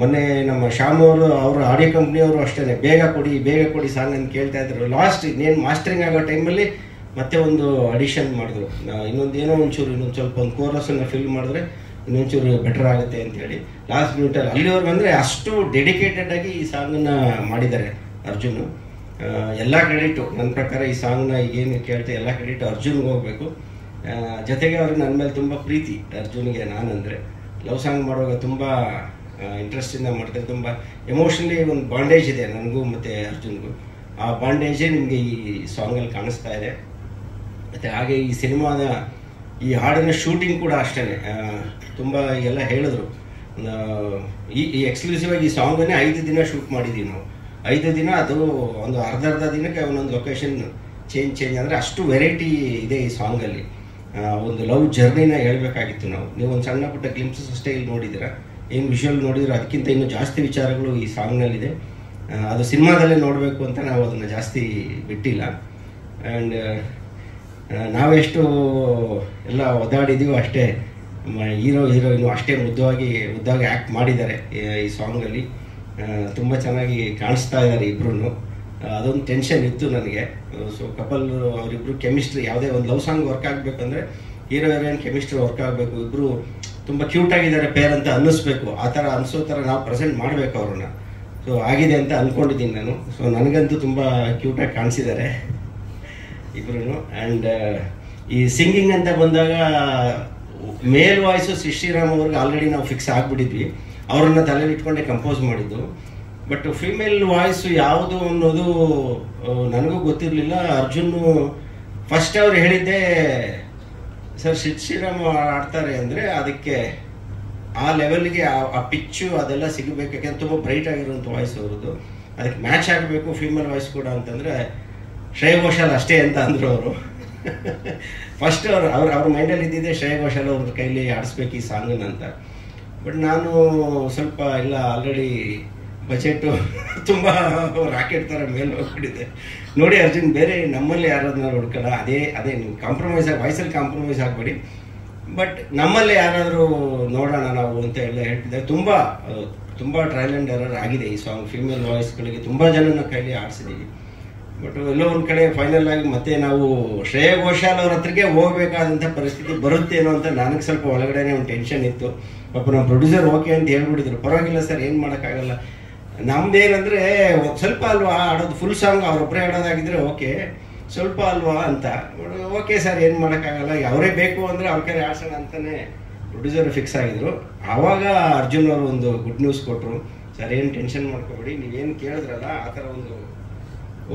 ಮೊನ್ನೆ ನಮ್ಮ ಶ್ಯಾಮ್ ಅವರು ಆಡಿಯೋ ಕಂಪ್ನಿಯವರು ಅಷ್ಟೇ ಬೇಗ ಕೊಡಿ ಸಾಂಗ್ ಅಂತ ಕೇಳ್ತಾ ಇದ್ರು. ಲಾಸ್ಟ್ ಇನ್ನೇನು ಮಾಸ್ಟರಿಂಗ್ ಆಗೋ ಟೈಮಲ್ಲಿ ಮತ್ತೆ ಒಂದು ಅಡಿಷನ್ ಮಾಡಿದ್ರು, ಇನ್ನೊಂದು ಸ್ವಲ್ಪ ಒಂದು ಕೋರಸನ್ನು ಫಿಲ್ ಮಾಡಿದ್ರೆ ಇನ್ನೊಂಚೂರು ಬೆಟರ್ ಆಗುತ್ತೆ ಅಂತೇಳಿ ಲಾಸ್ಟ್ ಮಿನಿಟಲ್ಲಿ. ಅಲ್ಲಿವರೆಗೂ ಅಂದರೆ ಅಷ್ಟು ಡೆಡಿಕೇಟೆಡ್ ಆಗಿ ಈ ಸಾಂಗನ್ನು ಮಾಡಿದ್ದಾರೆ ಅರ್ಜುನ್. ಎಲ್ಲ ಕ್ರೆಡಿಟು ನನ್ನ ಪ್ರಕಾರ ಈ ಸಾಂಗ್ನ ಏನು ಕೇಳ್ತಾ ಎಲ್ಲ ಕ್ರೆಡಿಟ್ ಅರ್ಜುನ್ಗೆ ಹೋಗಬೇಕು. ಜೊತೆಗೆ ಅವ್ರಿಗೆ ನನ್ನ ಮೇಲೆ ತುಂಬ ಪ್ರೀತಿ ಅರ್ಜುನ್ಗೆ. ನಾನಂದರೆ ಲವ್ ಸಾಂಗ್ ಮಾಡುವಾಗ ತುಂಬ ಇಂಟ್ರೆಸ್ಟಿಂದ ಮಾಡ್ತಾರೆ. ತುಂಬ ಎಮೋಷನಲಿ ಒಂದು ಬಾಂಡೇಜ್ ಇದೆ ನನಗೂ ಮತ್ತು ಅರ್ಜುನ್ಗೂ. ಆ ಬಾಂಡೇಜೇ ನಿಮಗೆ ಈ ಸಾಂಗಲ್ಲಿ ಕಾಣಿಸ್ತಾ ಇದೆ. ಮತ್ತು ಹಾಗೆ ಈ ಸಿನಿಮಾದ ಈ ಹಾಡಿನ ಶೂಟಿಂಗ್ ಕೂಡ ಅಷ್ಟೇ ತುಂಬ ಎಲ್ಲ ಹೇಳಿದ್ರು. ಈ ಎಕ್ಸ್ಕ್ಲೂಸಿವ್ ಆಗಿ ಈ ಸಾಂಗನ್ನೇ 5 ದಿನ ಶೂಟ್ ಮಾಡಿದ್ದೀವಿ ನಾವು. 5 ದಿನ ಅದು ಒಂದು ಅರ್ಧ ದಿನಕ್ಕೆ ಒಂದೊಂದು ಲೊಕೇಶನ್ ಚೇಂಜ್ ಅಂದರೆ ಅಷ್ಟು ವೆರೈಟಿ ಇದೆ ಈ ಸಾಂಗಲ್ಲಿ. ಒಂದು ಲವ್ ಜರ್ನಿನ ಹೇಳ್ಬೇಕಾಗಿತ್ತು ನಾವು. ನೀವು ಒಂದು ಸಣ್ಣ ಪುಟ್ಟ ಗ್ಲಿಂಪ್ಸಸ್ ಅಷ್ಟೇ ಇಲ್ಲಿ ನೋಡಿದ್ದೀರಾ, ಏನು ವಿಷುವಲ್ ನೋಡಿದ್ರೆ ಅದಕ್ಕಿಂತ ಇನ್ನೂ ಜಾಸ್ತಿ ವಿಚಾರಗಳು ಈ ಸಾಂಗ್ನಲ್ಲಿದೆ. ಅದು ಸಿನಿಮಾದಲ್ಲೇ ನೋಡಬೇಕು ಅಂತ ನಾವು ಅದನ್ನು ಜಾಸ್ತಿ ಬಿಟ್ಟಿಲ್ಲ. ಆ್ಯಂಡ್ ನಾವೆಷ್ಟು ಎಲ್ಲ ಒದ್ದಾಡಿದ್ದೀವೋ ಅಷ್ಟೇ ಹೀರೋಯಿನು ಅಷ್ಟೇ ಮುದ್ದಾಗಿ ಆ್ಯಕ್ಟ್ ಮಾಡಿದ್ದಾರೆ ಈ ಸಾಂಗಲ್ಲಿ. ತುಂಬ ಚೆನ್ನಾಗಿ ಕಾಣಿಸ್ತಾ ಇದ್ದಾರೆ ಇಬ್ಬರೂ. ಅದೊಂದು ಟೆನ್ಷನ್ ಇತ್ತು ನನಗೆ. ಸೊ ಅವರಿಬ್ಬರು ಕೆಮಿಸ್ಟ್ರಿ, ಯಾವುದೇ ಒಂದು ಲವ್ ಸಾಂಗ್ ವರ್ಕ್ ಆಗಬೇಕಂದ್ರೆ ಹೀರೋ ಹೀರೋಯಿನ್ ಕೆಮಿಸ್ಟ್ರಿ ವರ್ಕ್ ಆಗಬೇಕು. ಇಬ್ಬರು ತುಂಬ ಕ್ಯೂಟಾಗಿದ್ದಾರೆ ಪೇರ್ ಅಂತ ಅನ್ನಿಸ್ಬೇಕು. ಆ ಥರ ಅನಿಸೋ ಥರ ನಾವು ಪ್ರೆಸೆಂಟ್ ಮಾಡಬೇಕು ಅವ್ರನ್ನ. ಸೊ ಆಗಿದೆ ಅಂತ ಅಂದ್ಕೊಂಡಿದ್ದೀನಿ ನಾನು. ಸೊ ನನಗಂತೂ ತುಂಬ ಕ್ಯೂಟಾಗಿ ಕಾಣಿಸಿದ್ದಾರೆ ಇಬ್ಬರೂ. ಆ್ಯಂಡ್ ಈ ಸಿಂಗಿಂಗ್ ಅಂತ ಬಂದಾಗ ಮೇಲ್ ವಾಯ್ಸು ಶ್ರೀರಾಮ್ ಅವ್ರಿಗೆ ಆಲ್ರೆಡಿ ನಾವು ಫಿಕ್ಸ್ ಆಗಿಬಿಟ್ಟಿದ್ವಿ, ಅವ್ರನ್ನ ತಲೆಯಲ್ಲಿ ಇಟ್ಕೊಂಡೆ ಕಂಪೋಸ್ ಮಾಡಿದ್ದು. ಬಟ್ ಫಿಮೇಲ್ ವಾಯ್ಸು ಯಾವುದು ಅನ್ನೋದು ನನಗೂ ಗೊತ್ತಿರಲಿಲ್ಲ. ಅರ್ಜುನ್ ಫಸ್ಟ್ ಅವ್ರು ಹೇಳಿದ್ದೆ, ಸರ್ ಶ್ರೀರಾಮ್ ಆಡ್ತಾರೆ ಅಂದರೆ ಅದಕ್ಕೆ ಆ ಲೆವೆಲ್ಗೆ ಆ ಪಿಚ್ಚು ಅದೆಲ್ಲ ಸಿಗಬೇಕು. ಯಾಕೆಂದ್ರೆ ತುಂಬ ಬ್ರೈಟ್ ಆಗಿರುವಂಥ ವಾಯ್ಸ್ ಅವ್ರದ್ದು, ಅದಕ್ಕೆ ಮ್ಯಾಚ್ ಆಗಬೇಕು ಫೀಮೇಲ್ ವಾಯ್ಸ್ ಕೂಡ ಅಂತಂದರೆ ಶ್ರೇಯಾ ಘೋಷಾಲ್ ಅಷ್ಟೇ ಅಂತ ಅಂದರು ಅವರು. ಫಸ್ಟ್ ಅವ್ರ ಮೈಂಡಲ್ಲಿ ಇದ್ದಿದ್ದೆ ಶ್ರೇಯಾ ಘೋಷಾಲ್ ಅವ್ರ ಕೈಲಿ ಆಡಿಸ್ಬೇಕು ಈ ಸಾಂಗನ್ನ ಅಂತ. ಬಟ್ ನಾನು ಸ್ವಲ್ಪ ಇಲ್ಲ, ಆಲ್ರೆಡಿ ಬಜೆಟು ತುಂಬ ರಾಕೆಟ್ ಥರ ಮೇಲೆ ಹೋಗ್ಬಿಟ್ಟಿದೆ. ನೋಡಿ ಅರ್ಜುನ್, ಬೇರೆ ನಮ್ಮಲ್ಲಿ ಯಾರಾದ್ರೂ ಹುಡ್ಕೋಣ, ಅದೇ ನೀವು ಕಾಂಪ್ರಮೈಸ್ ವಾಯ್ಸಲ್ಲಿ ಕಾಂಪ್ರಮೈಸ್ ಆಗಬೇಡಿ, ಬಟ್ ನಮ್ಮಲ್ಲೇ ಯಾರಾದರೂ ನೋಡೋಣ ನಾವು ಅಂತ ಎಲ್ಲ ಹೇಳ್ತಿದ್ದಾರೆ. ತುಂಬ ಟ್ರಯಲ್ ಆ್ಯಂಡ್ ಎರರ್ ಆಗಿದೆ ಈ ಸಾಂಗ್. ಫೀಮೇಲ್ ವಾಯ್ಸ್ಗಳಿಗೆ ತುಂಬ ಜನನ ಕೈಲಿ ಆಡಿಸಿದ್ದೀವಿ. ಬಟ್ ಎಲ್ಲೋ ಒಂದು ಕಡೆ ಫೈನಲ್ ಆಗಿ ಮತ್ತೆ ನಾವು ಶ್ರೇಯಾ ಘೋಷಾಲ್ ಅವ್ರ ಹತ್ರಕ್ಕೆ ಹೋಗ್ಬೇಕಾದಂಥ ಪರಿಸ್ಥಿತಿ ಬರುತ್ತೇನೋ ಅಂತ ನನಗೆ ಸ್ವಲ್ಪ ಒಳಗಡೆನೇ ಒಂದು ಟೆನ್ಷನ್ ಇತ್ತು. ಪಾಪ ನಮ್ಮ ಪ್ರೊಡ್ಯೂಸರ್ ಓಕೆ ಅಂತ ಹೇಳ್ಬಿಟ್ಟಿದ್ರು. ಪರವಾಗಿಲ್ಲ ಸರ್, ಏನು ಮಾಡೋಕ್ಕಾಗಲ್ಲ, ನಮ್ದೇನಂದರೆ ಸ್ವಲ್ಪ ಅಲ್ವಾ ಆಡೋದು, ಫುಲ್ ಸಾಂಗ್ ಅವರೊಬ್ಬರೇ ಆಡೋದಾಗಿದ್ರೆ ಓಕೆ, ಸ್ವಲ್ಪ ಅಲ್ವಾ ಅಂತ. ಓಕೆ ಸರ್, ಏನು ಮಾಡೋಕ್ಕಾಗಲ್ಲ, ಅವರೇ ಬೇಕು ಅಂದರೆ ಅವ್ರ ಕೈ ಆಡ್ಸೋಣ ಅಂತಲೇ ಪ್ರೊಡ್ಯೂಸರ್ ಫಿಕ್ಸ್ ಆಗಿದ್ರು. ಆವಾಗ ಅರ್ಜುನ್ ಅವರು ಒಂದು ಗುಡ್ ನ್ಯೂಸ್ ಕೊಟ್ಟರು, ಸರ್ ಏನು ಟೆನ್ಷನ್ ಮಾಡ್ಕೊಬೇಡಿ, ನೀವೇನು ಕೇಳಿದ್ರಲ್ಲ ಆ ಥರ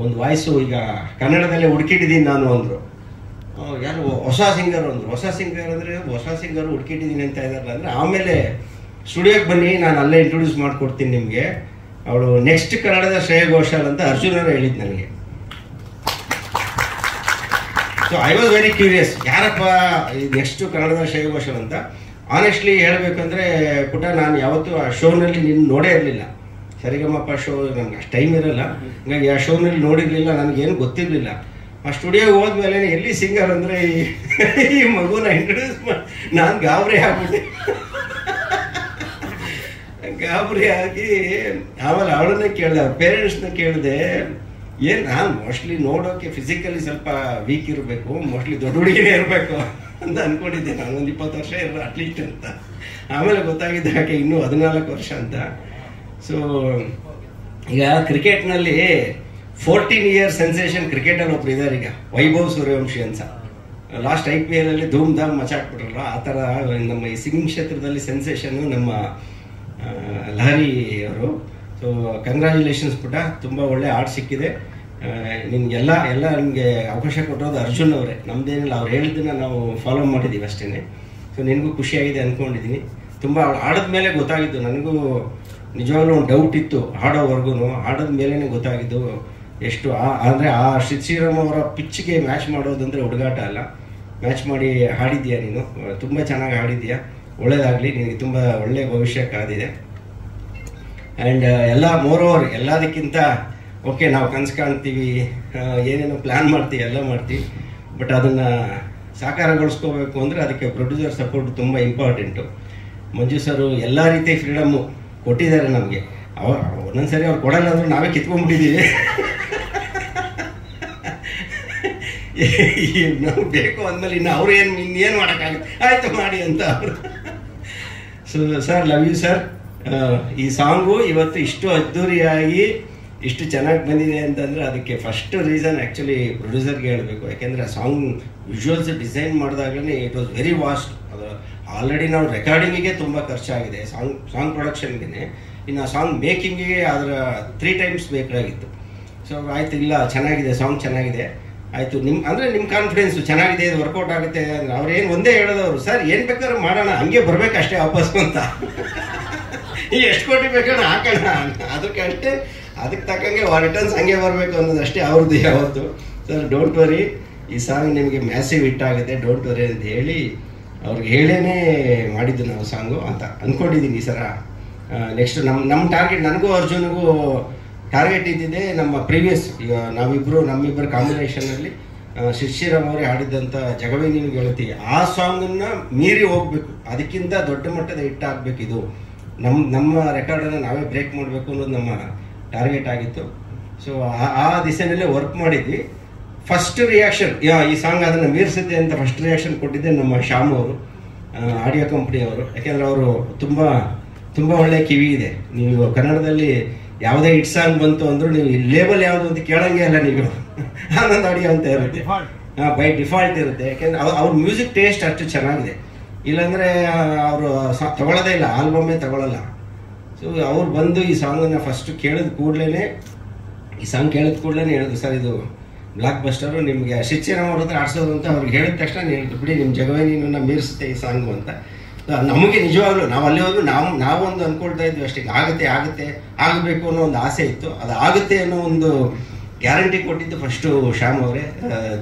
ಒಂದು ವಾಯ್ಸು ಈಗ ಕನ್ನಡದಲ್ಲೇ ಹುಡುಕಿಟ್ಟಿದ್ದೀನಿ ನಾನು ಅಂದರು. ಯಾರು ಹೊಸ ಸಿಂಗರ್ ಅಂದರು. ಹೊಸ ಸಿಂಗರ್ ಅಂದರೆ ಹೊಸ ಸಿಂಗರ್ ಹುಡುಕಿಟ್ಟಿದ್ದೀನಿ ಅಂತ ಇದ್ದಾರಲ್ಲ ಅಂದರೆ, ಆಮೇಲೆ ಸ್ಟುಡಿಯೋಗೆ ಬನ್ನಿ, ನಾನು ಅಲ್ಲೇ ಇಂಟ್ರೊಡ್ಯೂಸ್ ಮಾಡಿಕೊಡ್ತೀನಿ ನಿಮಗೆ, ಅವಳು ನೆಕ್ಸ್ಟ್ ಕನ್ನಡದ ಶ್ರೇಯಾ ಘೋಷಾಲ್ ಅಂತ ಅರ್ಜುನ್ ಅವರು ಹೇಳಿದ್ದು ನನಗೆ. So I was very curious, ಯಾರಪ್ಪ ನೆಕ್ಸ್ಟು ಕನ್ನಡದ ಶ್ರೇಯಾ ಘೋಷಾಲ್ ಅಂತ. ಆನೆಸ್ಟ್ಲಿ ಹೇಳಬೇಕಂದ್ರೆ ಪುಟ, ನಾನು ಯಾವತ್ತೂ ಆ ಶೋನಲ್ಲಿ ನಿನ್ನ ನೋಡೇ ಇರಲಿಲ್ಲ. ಸರಿಗಮಪ್ಪ ಶೋ ನನಗೆ ಅಷ್ಟು ಟೈಮ್ ಇರಲ್ಲ, ಹೀಗಾಗಿ ಆ ಶೋನಲ್ಲಿ ನೋಡಿರಲಿಲ್ಲ, ನನಗೇನು ಗೊತ್ತಿರಲಿಲ್ಲ. ಆ ಸ್ಟುಡಿಯೋಗೆ ಹೋದ್ಮೇಲೆ ಎಲ್ಲಿ ಸಿಂಗರ್ ಅಂದರೆ ಈ ಮಗುನ ಇಂಟ್ರೊಡ್ಯೂಸ್ ಮಾಡಿ ನಾನು ಗಾಬರಿ ಆಗ್ಬಿಟ್ಟೆ. ಗಾಬರಿ ಆಗಿ ಆಮೇಲೆ ಅವಳನ್ನೇ ಕೇಳಿದೆ, ಅವ್ರ ಪೇರೆಂಟ್ಸ್ನ ಕೇಳಿದೆ, ಏನು ನಾನು ಮೋಸ್ಟ್ಲಿ ನೋಡೋಕೆ ಫಿಸಿಕಲಿ ಸ್ವಲ್ಪ ವೀಕ್ ಇರಬೇಕು, ಮೋಸ್ಟ್ಲಿ ದೊಡ್ಡ ಹುಡುಗಿನೇ ಇರಬೇಕು ಅಂತ ಅಂದ್ಕೊಂಡಿದ್ದೆ ನಾನು, ಒಂದು 20 ವರ್ಷ ಇರೋ ಅಟ್ಲೀಸ್ಟ್ ಅಂತ. ಆಮೇಲೆ ಗೊತ್ತಾಗಿದ್ದ ಹಾಗೆ ಇನ್ನೂ 14 ವರ್ಷ ಅಂತ. ಸೊ ಈಗ ಕ್ರಿಕೆಟ್ನಲ್ಲಿ 14 ಇಯರ್ ಸೆನ್ಸೇಷನ್ ಕ್ರಿಕೆಟಲ್ಲಿ ಒಬ್ರು ಇದ್ದಾರೆ ಈಗ, ವೈಭವ್ ಸೂರ್ಯವಂಶಿ ಅಂತ. ಲಾಸ್ಟ್ IPL ಅಲ್ಲಿ ಧೂಮ್ ಧಾಮ್ ಮಚಾಕ್ಬಿಟ್ರಲ್ಲ, ಆ ಥರ ನಮ್ಮ ಈ ಸಿಂಗಿಂಗ್ ಕ್ಷೇತ್ರದಲ್ಲಿ ಸೆನ್ಸೇಷನ್ನು ನಮ್ಮ ಲಹರಿ ಅವರು. ಸೊ ಕಂಗ್ರ್ಯಾಚುಲೇಷನ್ಸ್ ಪುಟ, ತುಂಬ ಒಳ್ಳೆ ಆರ್ಟ್ ಸಿಕ್ಕಿದೆ ನಿಮಗೆಲ್ಲ. ನಿಮಗೆ ಅವಕಾಶ ಕೊಟ್ಟಿರೋದು ಅರ್ಜುನ್ ಅವರೇ, ನಮ್ದೇನಿಲ್ಲ, ಅವ್ರು ಹೇಳಿದ್ದನ್ನು ನಾವು ಫಾಲೋ ಮಾಡಿದ್ದೀವಿ ಅಷ್ಟೇ. ಸೊ ನಿನಗೂ ಖುಷಿಯಾಗಿದೆ ಅಂದ್ಕೊಂಡಿದ್ದೀನಿ. ತುಂಬ ಆಡಿದ ಮೇಲೆ ಗೊತ್ತಾಗಿದ್ದು, ನನಗೂ ನಿಜವಾಗ್ಲೂ ಒಂದು ಡೌಟ್ ಇತ್ತು ಆಡೋವರೆಗೂ, ಆಡೋದ ಮೇಲೇ ಗೊತ್ತಾಗಿದ್ದು ಎಷ್ಟು ಅಂದರೆ ಆ ಶ್ರೀರಾಮ್ ಅವರ ಪಿಚ್ಗೆ ಮ್ಯಾಚ್ ಮಾಡೋದಂದರೆ ಹುಡುಗಾಟ ಅಲ್ಲ. ಮ್ಯಾಚ್ ಮಾಡಿ ಹಾಡಿದ್ಯಾ ನೀನು, ತುಂಬ ಚೆನ್ನಾಗಿ ಹಾಡಿದ್ಯಾ, ಒಳ್ಳೇದಾಗಲಿ, ನಿನಗೆ ತುಂಬ ಒಳ್ಳೆಯ ಭವಿಷ್ಯ ಕಾದಿದೆ. ಆ್ಯಂಡ್ ಎಲ್ಲ ಮೋರೋವರ್ ಎಲ್ಲದಕ್ಕಿಂತ ಓಕೆ, ನಾವು ಕನಸು ಕಾಣ್ತೀವಿ, ಏನೇನೋ ಪ್ಲ್ಯಾನ್ ಮಾಡ್ತೀವಿ, ಎಲ್ಲ ಮಾಡ್ತೀವಿ, ಬಟ್ ಅದನ್ನು ಸಾಕಾರಗೊಳಿಸ್ಕೋಬೇಕು ಅಂದರೆ ಅದಕ್ಕೆ ಪ್ರೊಡ್ಯೂಸರ್ ಸಪೋರ್ಟ್ ತುಂಬ ಇಂಪಾರ್ಟೆಂಟು. ಮಂಜು ಸರು ಎಲ್ಲ ರೀತಿಯ ಫ್ರೀಡಮ್ಮು ಕೊಟ್ಟಿದ್ದಾರೆ ನಮಗೆ. ಒಂದೊಂದ್ಸರಿ ಅವ್ರು ಕೊಡಲ್ಲ ಅಂದ್ರೆ ನಾವೇ ಕಿತ್ಕೊಂಡ್ಬಿಟ್ಟಿದ್ದೀವಿ. ನಾವು ಬೇಕು ಅಂದಮೇಲೆ ಇನ್ನು ಅವ್ರು ಇನ್ನೇನು ಮಾಡೋಕ್ಕಾಗುತ್ತೆ, ಆಯಿತು ಮಾಡಿ ಅಂತ ಅವರು. So sir, love you sir. ಈ ಸಾಂಗು ಇವತ್ತು ಇಷ್ಟು ಅದ್ದೂರಿಯಾಗಿ ಇಷ್ಟು ಚೆನ್ನಾಗಿ ಬಂದಿದೆ ಅಂತಂದರೆ ಅದಕ್ಕೆ ಫಸ್ಟ್ ರೀಸನ್ ಆ್ಯಕ್ಚುಲಿ ಪ್ರೊಡ್ಯೂಸರ್ಗೆ ಹೇಳಬೇಕು. ಯಾಕೆಂದರೆ ಆ ಸಾಂಗ್ ವಿಜುವಲ್ಸ್ ಡಿಸೈನ್ ಮಾಡಿದಾಗಲೇ ಇಟ್ ವಾಸ್ ವೆರಿ ವಾಸ್ಟ್. ಅದು ಆಲ್ರೆಡಿ ನಾವು ರೆಕಾರ್ಡಿಂಗಿಗೆ ತುಂಬ ಖರ್ಚಾಗಿದೆ, ಸಾಂಗ್ ಪ್ರೊಡಕ್ಷನ್ಗೆ. ಇನ್ನು ಆ ಸಾಂಗ್ ಮೇಕಿಂಗಿಗೆ ಅದರ 3 times ಬೇಕಾಗಿತ್ತು. ಸೊ ಆಯಿತು, ಇಲ್ಲ ಚೆನ್ನಾಗಿದೆ, ಸಾಂಗ್ ಚೆನ್ನಾಗಿದೆ, ಆಯಿತು ನಿಮ್ಮ ಕಾನ್ಫಿಡೆನ್ಸು ಚೆನ್ನಾಗಿದೆ, ಇದು ವರ್ಕೌಟ್ ಆಗುತ್ತೆ. ಅವ್ರೇನು ಒಂದೇ ಹೇಳೋದವರು, ಸರ್ ಏನು ಬೇಕಾದ್ರೂ ಮಾಡೋಣ, ಹಂಗೆ ಬರಬೇಕಷ್ಟೇ ವಾಪಸ್ಸು ಅಂತ. ಎಷ್ಟು ಕೋಟಿ ಬೇಕಾದ್ರೆ ಹಾಕೋಣ, ಅದಕ್ಕೆ ತಕ್ಕಂಗೆ ರಿಟರ್ನ್ಸ್ ಹಂಗೆ ಬರಬೇಕು ಅನ್ನೋದಷ್ಟೇ ಅವ್ರದ್ದು ಯಾವತ್ತು. ಸರ್ ಡೋಂಟ್ ವರಿ, ಈ ಸಾಂಗ್ ನಿಮಗೆ ಮ್ಯಾಸಿವ್ ಹಿಟ್ ಆಗುತ್ತೆ, ಡೋಂಟ್ ವರಿ ಅಂತ ಹೇಳಿ ಅವ್ರಿಗೆ ಹೇಳೇನೆ ಮಾಡಿದ್ದು ನಾವು ಸಾಂಗು ಅಂತ ಅಂದ್ಕೊಂಡಿದ್ದೀನಿ ಈ ಸರ. ನೆಕ್ಸ್ಟ್ ನಮ್ಮ ಟಾರ್ಗೆಟ್, ನನಗೂ ಅರ್ಜುನ್ಗೂ ಟಾರ್ಗೆಟ್ ಇದ್ದಿದೆ. ನಮ್ಮ ಪ್ರೀವಿಯಸ್ ಈಗ ನಮ್ಮಿಬ್ಬರ ಕಾಂಬಿನೇಷನಲ್ಲಿ ಶ್ರೀರಾಮ್ ಅವರೇ ಹಾಡಿದ್ದಂಥ ಜಗವೇ ನೀನು ಗೆಳತಿ, ಆ ಸಾಂಗನ್ನು ಮೀರಿ ಹೋಗ್ಬೇಕು, ಅದಕ್ಕಿಂತ ದೊಡ್ಡ ಮಟ್ಟದ ಹಿಟ್ ಆಗಬೇಕು. ಇದು ನಮ್ಮ ರೆಕಾರ್ಡನ್ನು ನಾವೇ ಬ್ರೇಕ್ ಮಾಡಬೇಕು ಅನ್ನೋದು ನಮ್ಮ ಟಾರ್ಗೆಟ್ ಆಗಿತ್ತು. ಸೊ ಆ ದಿಸೆಯಲ್ಲೇ ವರ್ಕ್ ಮಾಡಿದ್ವಿ. ಫಸ್ಟ್ ರಿಯಾಕ್ಷನ್, ಈ ಸಾಂಗ್ ಅದನ್ನು ಮೀರಿಸುತ್ತೆ ಅಂತ ಫಸ್ಟ್ ರಿಯಾಕ್ಷನ್ ಕೊಟ್ಟಿದ್ದೆ ನಮ್ಮ ಶ್ಯಾಮ್ ಅವರು, ಆಡಿಯೋ ಕಂಪ್ನಿಯವರು. ಯಾಕೆಂದರೆ ಅವರು ತುಂಬ ಒಳ್ಳೆ ಕಿವಿ ಇದೆ. ನೀವು ಕನ್ನಡದಲ್ಲಿ ಯಾವುದೇ ಹಿಟ್ ಸಾಂಗ್ ಬಂತು ಅಂದರೂ ನೀವು ಲೇಬಲ್ ಯಾವುದು ಅಂತ ಕೇಳಂಗೆ ಅಲ್ಲ, ನೀವು ಆನಂದ್ ಆಡಿಯೋ ಅಂತ ಇರುತ್ತೆ, ಬೈ ಡಿಫಾಲ್ಟ್ ಇರುತ್ತೆ. ಯಾಕೆಂದರೆ ಅವ್ರ ಮ್ಯೂಸಿಕ್ ಟೇಸ್ಟ್ ಅಷ್ಟು ಚೆನ್ನಾಗಿದೆ. ಇಲ್ಲಾಂದರೆ ಅವರು ತಗೊಳ್ಳೋದೇ ಇಲ್ಲ, ಆಲ್ಬಮ್ಮೇ ತಗೊಳ್ಳಲ್ಲ. ಸೊ ಅವ್ರು ಬಂದು ಈ ಸಾಂಗನ್ನು ಫಸ್ಟ್ ಕೇಳಿದ ಕೂಡಲೇ ಹೇಳಿದ್ರು, ಸರ್ ಇದು ಬ್ಲಾಕ್ ಬಸ್ಟರು, ನಿಮಗೆ ಶ್ರೀರಾಮ್ ಅವ್ರ ಹತ್ರ ಆಡ್ಸೋದು ಅಂತ ಅವ್ರಿಗೆ ಹೇಳಿದ ತಕ್ಷಣ ನೀವು ಬಿಡಿ, ನಿಮ್ಮ ಜಗವೇ ನೀನು ಮೀರಿಸುತ್ತೆ ಈ ಸಾಂಗು ಅಂತ. ನಮಗೆ ನಿಜವಾಗ್ಲೂ ನಾವು ಅಲ್ಲಿ ಹೋದ್ರು ನಾವೊಂದು ಅಂದ್ಕೊಳ್ತಾ ಇದ್ವಿ ಅಷ್ಟೇ, ಆಗುತ್ತೆ ಆಗಬೇಕು ಅನ್ನೋ ಒಂದು ಆಸೆ ಇತ್ತು. ಅದು ಆಗುತ್ತೆ ಅನ್ನೋ ಒಂದು ಗ್ಯಾರಂಟಿ ಕೊಟ್ಟಿದ್ದು ಫಸ್ಟು ಶ್ಯಾಮ್ ಅವರೇ.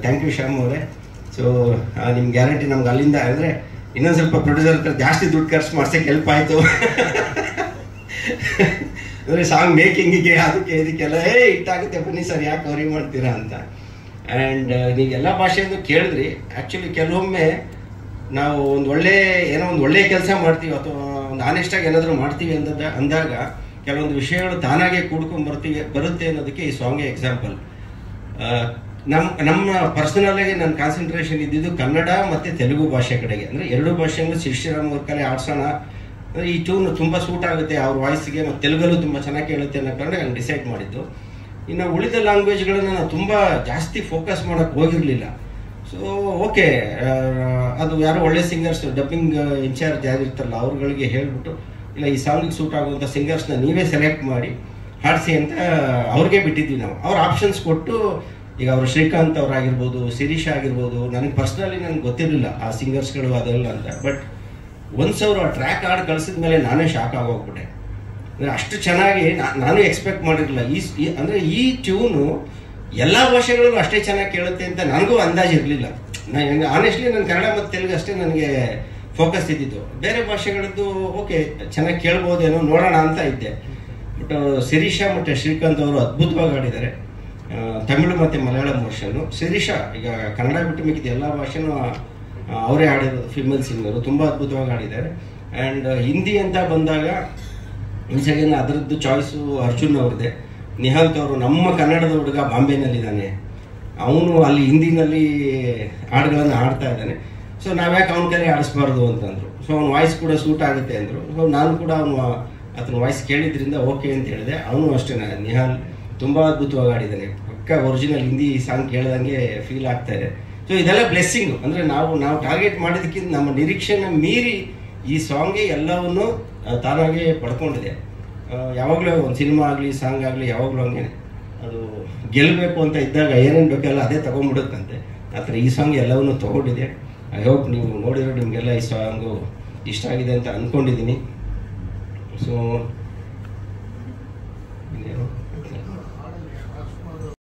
ಥ್ಯಾಂಕ್ ಯು ಶ್ಯಾಮ್ ಅವರೇ. ಸೊ ನಿಮ್ಮ ಗ್ಯಾರಂಟಿ ನಮ್ಗೆ ಅಲ್ಲಿಂದ ಅಂದರೆ ಇನ್ನೊಂದು ಸ್ವಲ್ಪ ಪ್ರೊಡ್ಯೂಸರ್ ಹತ್ರ ಜಾಸ್ತಿ ದುಡ್ಡು ಖರ್ಚು ಮಾಡ್ಸೋಕ್ಕೆ ಹೆಲ್ಪ್ ಆಯಿತು. ಅಂದರೆ ಸಾಂಗ್ ಮೇಕಿಂಗಿಗೆ ಅದಕ್ಕೆ ಇದಕ್ಕೆಲ್ಲ ಇಟ್ಟಾಗುತ್ತೆ, ಬನ್ನಿ ಸರ್ ಯಾಕೆ ಅವ್ರಿಗೆ ಮಾಡ್ತೀರಾ ಅಂತ. ಆ್ಯಂಡ್ ನೀವೆಲ್ಲ ಭಾಷೆಯನ್ನು ಕೇಳಿದ್ರಿ. ಆ್ಯಕ್ಚುಲಿ ಕೆಲವೊಮ್ಮೆ ನಾವು ಒಂದು ಒಳ್ಳೆ ಕೆಲಸ ಮಾಡ್ತೀವಿ ಅಥವಾ ಒಂದು ಆನೆಸ್ಟಾಗಿ ಏನಾದರೂ ಮಾಡ್ತೀವಿ ಅಂದಾಗ ಕೆಲವೊಂದು ವಿಷಯಗಳು ತಾನಾಗೆ ಕೂಡ್ಕೊಂಡು ಬರುತ್ತೆ ಅನ್ನೋದಕ್ಕೆ ಈ ಸಾಂಗೇ ಎಕ್ಸಾಂಪಲ್. ನಮ್ಮ ಪರ್ಸನಲಾಗಿ ನನ್ನ ಕಾನ್ಸಂಟ್ರೇಷನ್ ಇದ್ದಿದ್ದು ಕನ್ನಡ ಮತ್ತು ತೆಲುಗು ಭಾಷೆ ಕಡೆಗೆ. ಅಂದರೆ 2 ಭಾಷೆಯನ್ನು ಶ್ರೀರಾಮ್ ಅವ್ರ ಕಲೆ ಆಡ್ಸೋಣ ಅಂದರೆ ಈ ಟ್ಯೂನ್ ತುಂಬ ಸೂಟ್ ಆಗುತ್ತೆ ಅವ್ರ ವಾಯ್ಸ್ಗೆ, ಮತ್ತು ತೆಲುಗಲ್ಲೂ ತುಂಬ ಚೆನ್ನಾಗಿ ಕೇಳುತ್ತೆ ಅನ್ನೋ ಕಾರಣ ನಾನು ಡಿಸೈಡ್ ಮಾಡಿದ್ದು. ಇನ್ನು ಉಳಿದ ಲ್ಯಾಂಗ್ವೇಜ್ಗಳನ್ನು ನಾನು ತುಂಬ ಜಾಸ್ತಿ ಫೋಕಸ್ ಮಾಡೋಕ್ಕೆ ಹೋಗಿರಲಿಲ್ಲ. ಸೊ ಓಕೆ, ಅದು ಯಾರೋ ಒಳ್ಳೆ ಸಿಂಗರ್ಸ್ ಡಬ್ಬಿಂಗ್ ಇನ್ಚಾರ್ಜ್ ಯಾರಿರ್ತಾರಲ್ಲ ಅವ್ರುಗಳಿಗೆ ಹೇಳ್ಬಿಟ್ಟು, ಇಲ್ಲ ಈ ಸಾಂಗಿಗೆ ಸೂಟ್ ಆಗುವಂಥ ಸಿಂಗರ್ಸ್ನ ನೀವೇ ಸೆಲೆಕ್ಟ್ ಮಾಡಿ ಹಾಡಿಸಿ ಅಂತ ಅವ್ರಿಗೆ ಬಿಟ್ಟಿದ್ವಿ ನಾವು. ಅವ್ರ ಆಪ್ಷನ್ಸ್ ಕೊಟ್ಟು, ಈಗ ಅವರು ಶ್ರೀಕಾಂತ್ ಅವರಾಗಿರ್ಬೋದು, ಶಿರೀಷಾ ಆಗಿರ್ಬೋದು, ನನಗೆ ಪರ್ಸ್ನಲಿ ನನಗೆ ಗೊತ್ತಿರಲಿಲ್ಲ ಆ ಸಿಂಗರ್ಸ್ಗಳು ಅದೆಲ್ಲ ಅಂತ. ಬಟ್ ಒನ್ಸ್ ಅವರು ಆ ಟ್ರ್ಯಾಕ್ ಹಾಡು ಕಳಿಸಿದ ಮೇಲೆ ನಾನೇ ಶಾಕ್ ಆಗೋಗ್ಬಿಟ್ಟೆ. ಅಂದರೆ ಅಷ್ಟು ಚೆನ್ನಾಗಿ ನಾನು ಎಕ್ಸ್ಪೆಕ್ಟ್ ಮಾಡಿರಲಿಲ್ಲ. ಅಂದರೆ ಈ ಟ್ಯೂನು ಎಲ್ಲ ಭಾಷೆಗಳಲ್ಲೂ ಅಷ್ಟೇ ಚೆನ್ನಾಗಿ ಕೇಳುತ್ತೆ ಅಂತ ನನಗೂ ಅಂದಾಜು ಇರಲಿಲ್ಲ. ಆನೆಸ್ಟ್ಲಿ ನಾನು ಕನ್ನಡ ಮತ್ತು ತೆಲುಗು ಅಷ್ಟೇ ನನಗೆ ಫೋಕಸ್ ಇದ್ದಿದ್ದು. ಬೇರೆ ಭಾಷೆಗಳದ್ದು ಓಕೆ ಚೆನ್ನಾಗಿ ಕೇಳ್ಬೋದೇನೋ ನೋಡೋಣ ಅಂತ ಇದ್ದೆ. ಬಟ್ ಶಿರೀಷಾ ಮತ್ತು ಶ್ರೀಕಾಂತ್ ಅವರು ಅದ್ಭುತವಾಗಿ ಆಡಿದ್ದಾರೆ. ತಮಿಳು ಮತ್ತು ಮಲಯಾಳಂ ವರ್ಷನು. ಶಿರೀಷಾ ಈಗ ಕನ್ನಡ ಬಿಟ್ಟು ಮಿಕ್ಕಿದ ಎಲ್ಲ ಭಾಷೆನೂ ಅವರೇ ಆಡಿರೋದು, ಫಿಮೇಲ್ ಸಿಂಗರು, ತುಂಬ ಅದ್ಭುತವಾಗಿ ಆಡಿದ್ದಾರೆ. ಆ್ಯಂಡ್ ಹಿಂದಿ ಅಂತ ಬಂದಾಗ ಇನ್ಸೆಕೆಂಡ್ ಅದರದ್ದು ಚಾಯ್ಸು ಅರ್ಜುನ್ ಅವ್ರದ್ದೆ. ನಿಹಾಲ್ತ್ ಅವರು ನಮ್ಮ ಕನ್ನಡದ ಹುಡುಗ ಬಾಂಬೆನಲ್ಲಿದ್ದಾನೆ, ಅವನು ಅಲ್ಲಿ ಹಿಂದಿನಲ್ಲಿ ಹಾಡುಗಳನ್ನು ಹಾಡ್ತಾ ಇದ್ದಾನೆ. ಸೊ ನಾವ್ಯಾಕೆ ಅವನ ಕೈಲಿ ಆಡಿಸ್ಬಾರ್ದು ಅಂತಂದರು. ಸೊ ಅವ್ನ ವಾಯ್ಸ್ ಕೂಡ ಸೂಟ್ ಆಗುತ್ತೆ ಅಂದರು. ಸೊ ನಾನು ಕೂಡ ಆತನ ವಾಯ್ಸ್ ಕೇಳಿದ್ರಿಂದ ಓಕೆ ಅಂತ ಹೇಳಿದೆ. ಅವನು ಅಷ್ಟೇ, ನಿಹಾಲ್ ತುಂಬ ಅದ್ಭುತವಾಗಿ ಆಡಿದ್ದಾನೆ. ಪಕ್ಕ ಒರಿಜಿನಲ್ ಹಿಂದಿ ಸಾಂಗ್ ಕೇಳ್ದಂಗೆ ಫೀಲ್ ಆಗ್ತಾ ಇದೆ. ಸೊ ಇದೆಲ್ಲ ಬ್ಲೆಸ್ಸಿಂಗು. ಅಂದರೆ ನಾವು ಟಾರ್ಗೆಟ್ ಮಾಡಿದ್ದಕ್ಕಿಂತ ನಮ್ಮ ನಿರೀಕ್ಷೆನ ಮೀರಿ ಈ ಸಾಂಗ್ಗೆ ಎಲ್ಲವನ್ನು ತಾನಾಗೆ ಪಡ್ಕೊಂಡಿದೆ. ಯಾವಾಗಲೂ ಒಂದು ಸಿನಿಮಾ ಆಗಲಿ ಸಾಂಗ್ ಆಗಲಿ ಯಾವಾಗಲೂ ಹಂಗೆ, ಅದು ಗೆಲ್ಲಬೇಕು ಅಂತ ಇದ್ದಾಗ ಏನೇನು ಬೇಕಲ್ಲ ಅದೇ ತೊಗೊಂಡ್ಬಿಡುತ್ತಂತೆ. ಆ ಥರ ಈ ಸಾಂಗ್ ಎಲ್ಲವನ್ನೂ ತೊಗೊಂಡಿದೆ. ಐ ಹೋಪ್ ನೀವು ನೋಡಿರೋ ನಿಮಗೆಲ್ಲ ಈ ಸಾಂಗು ಇಷ್ಟ ಆಗಿದೆ ಅಂತ ಅಂದ್ಕೊಂಡಿದ್ದೀನಿ. ಸೊ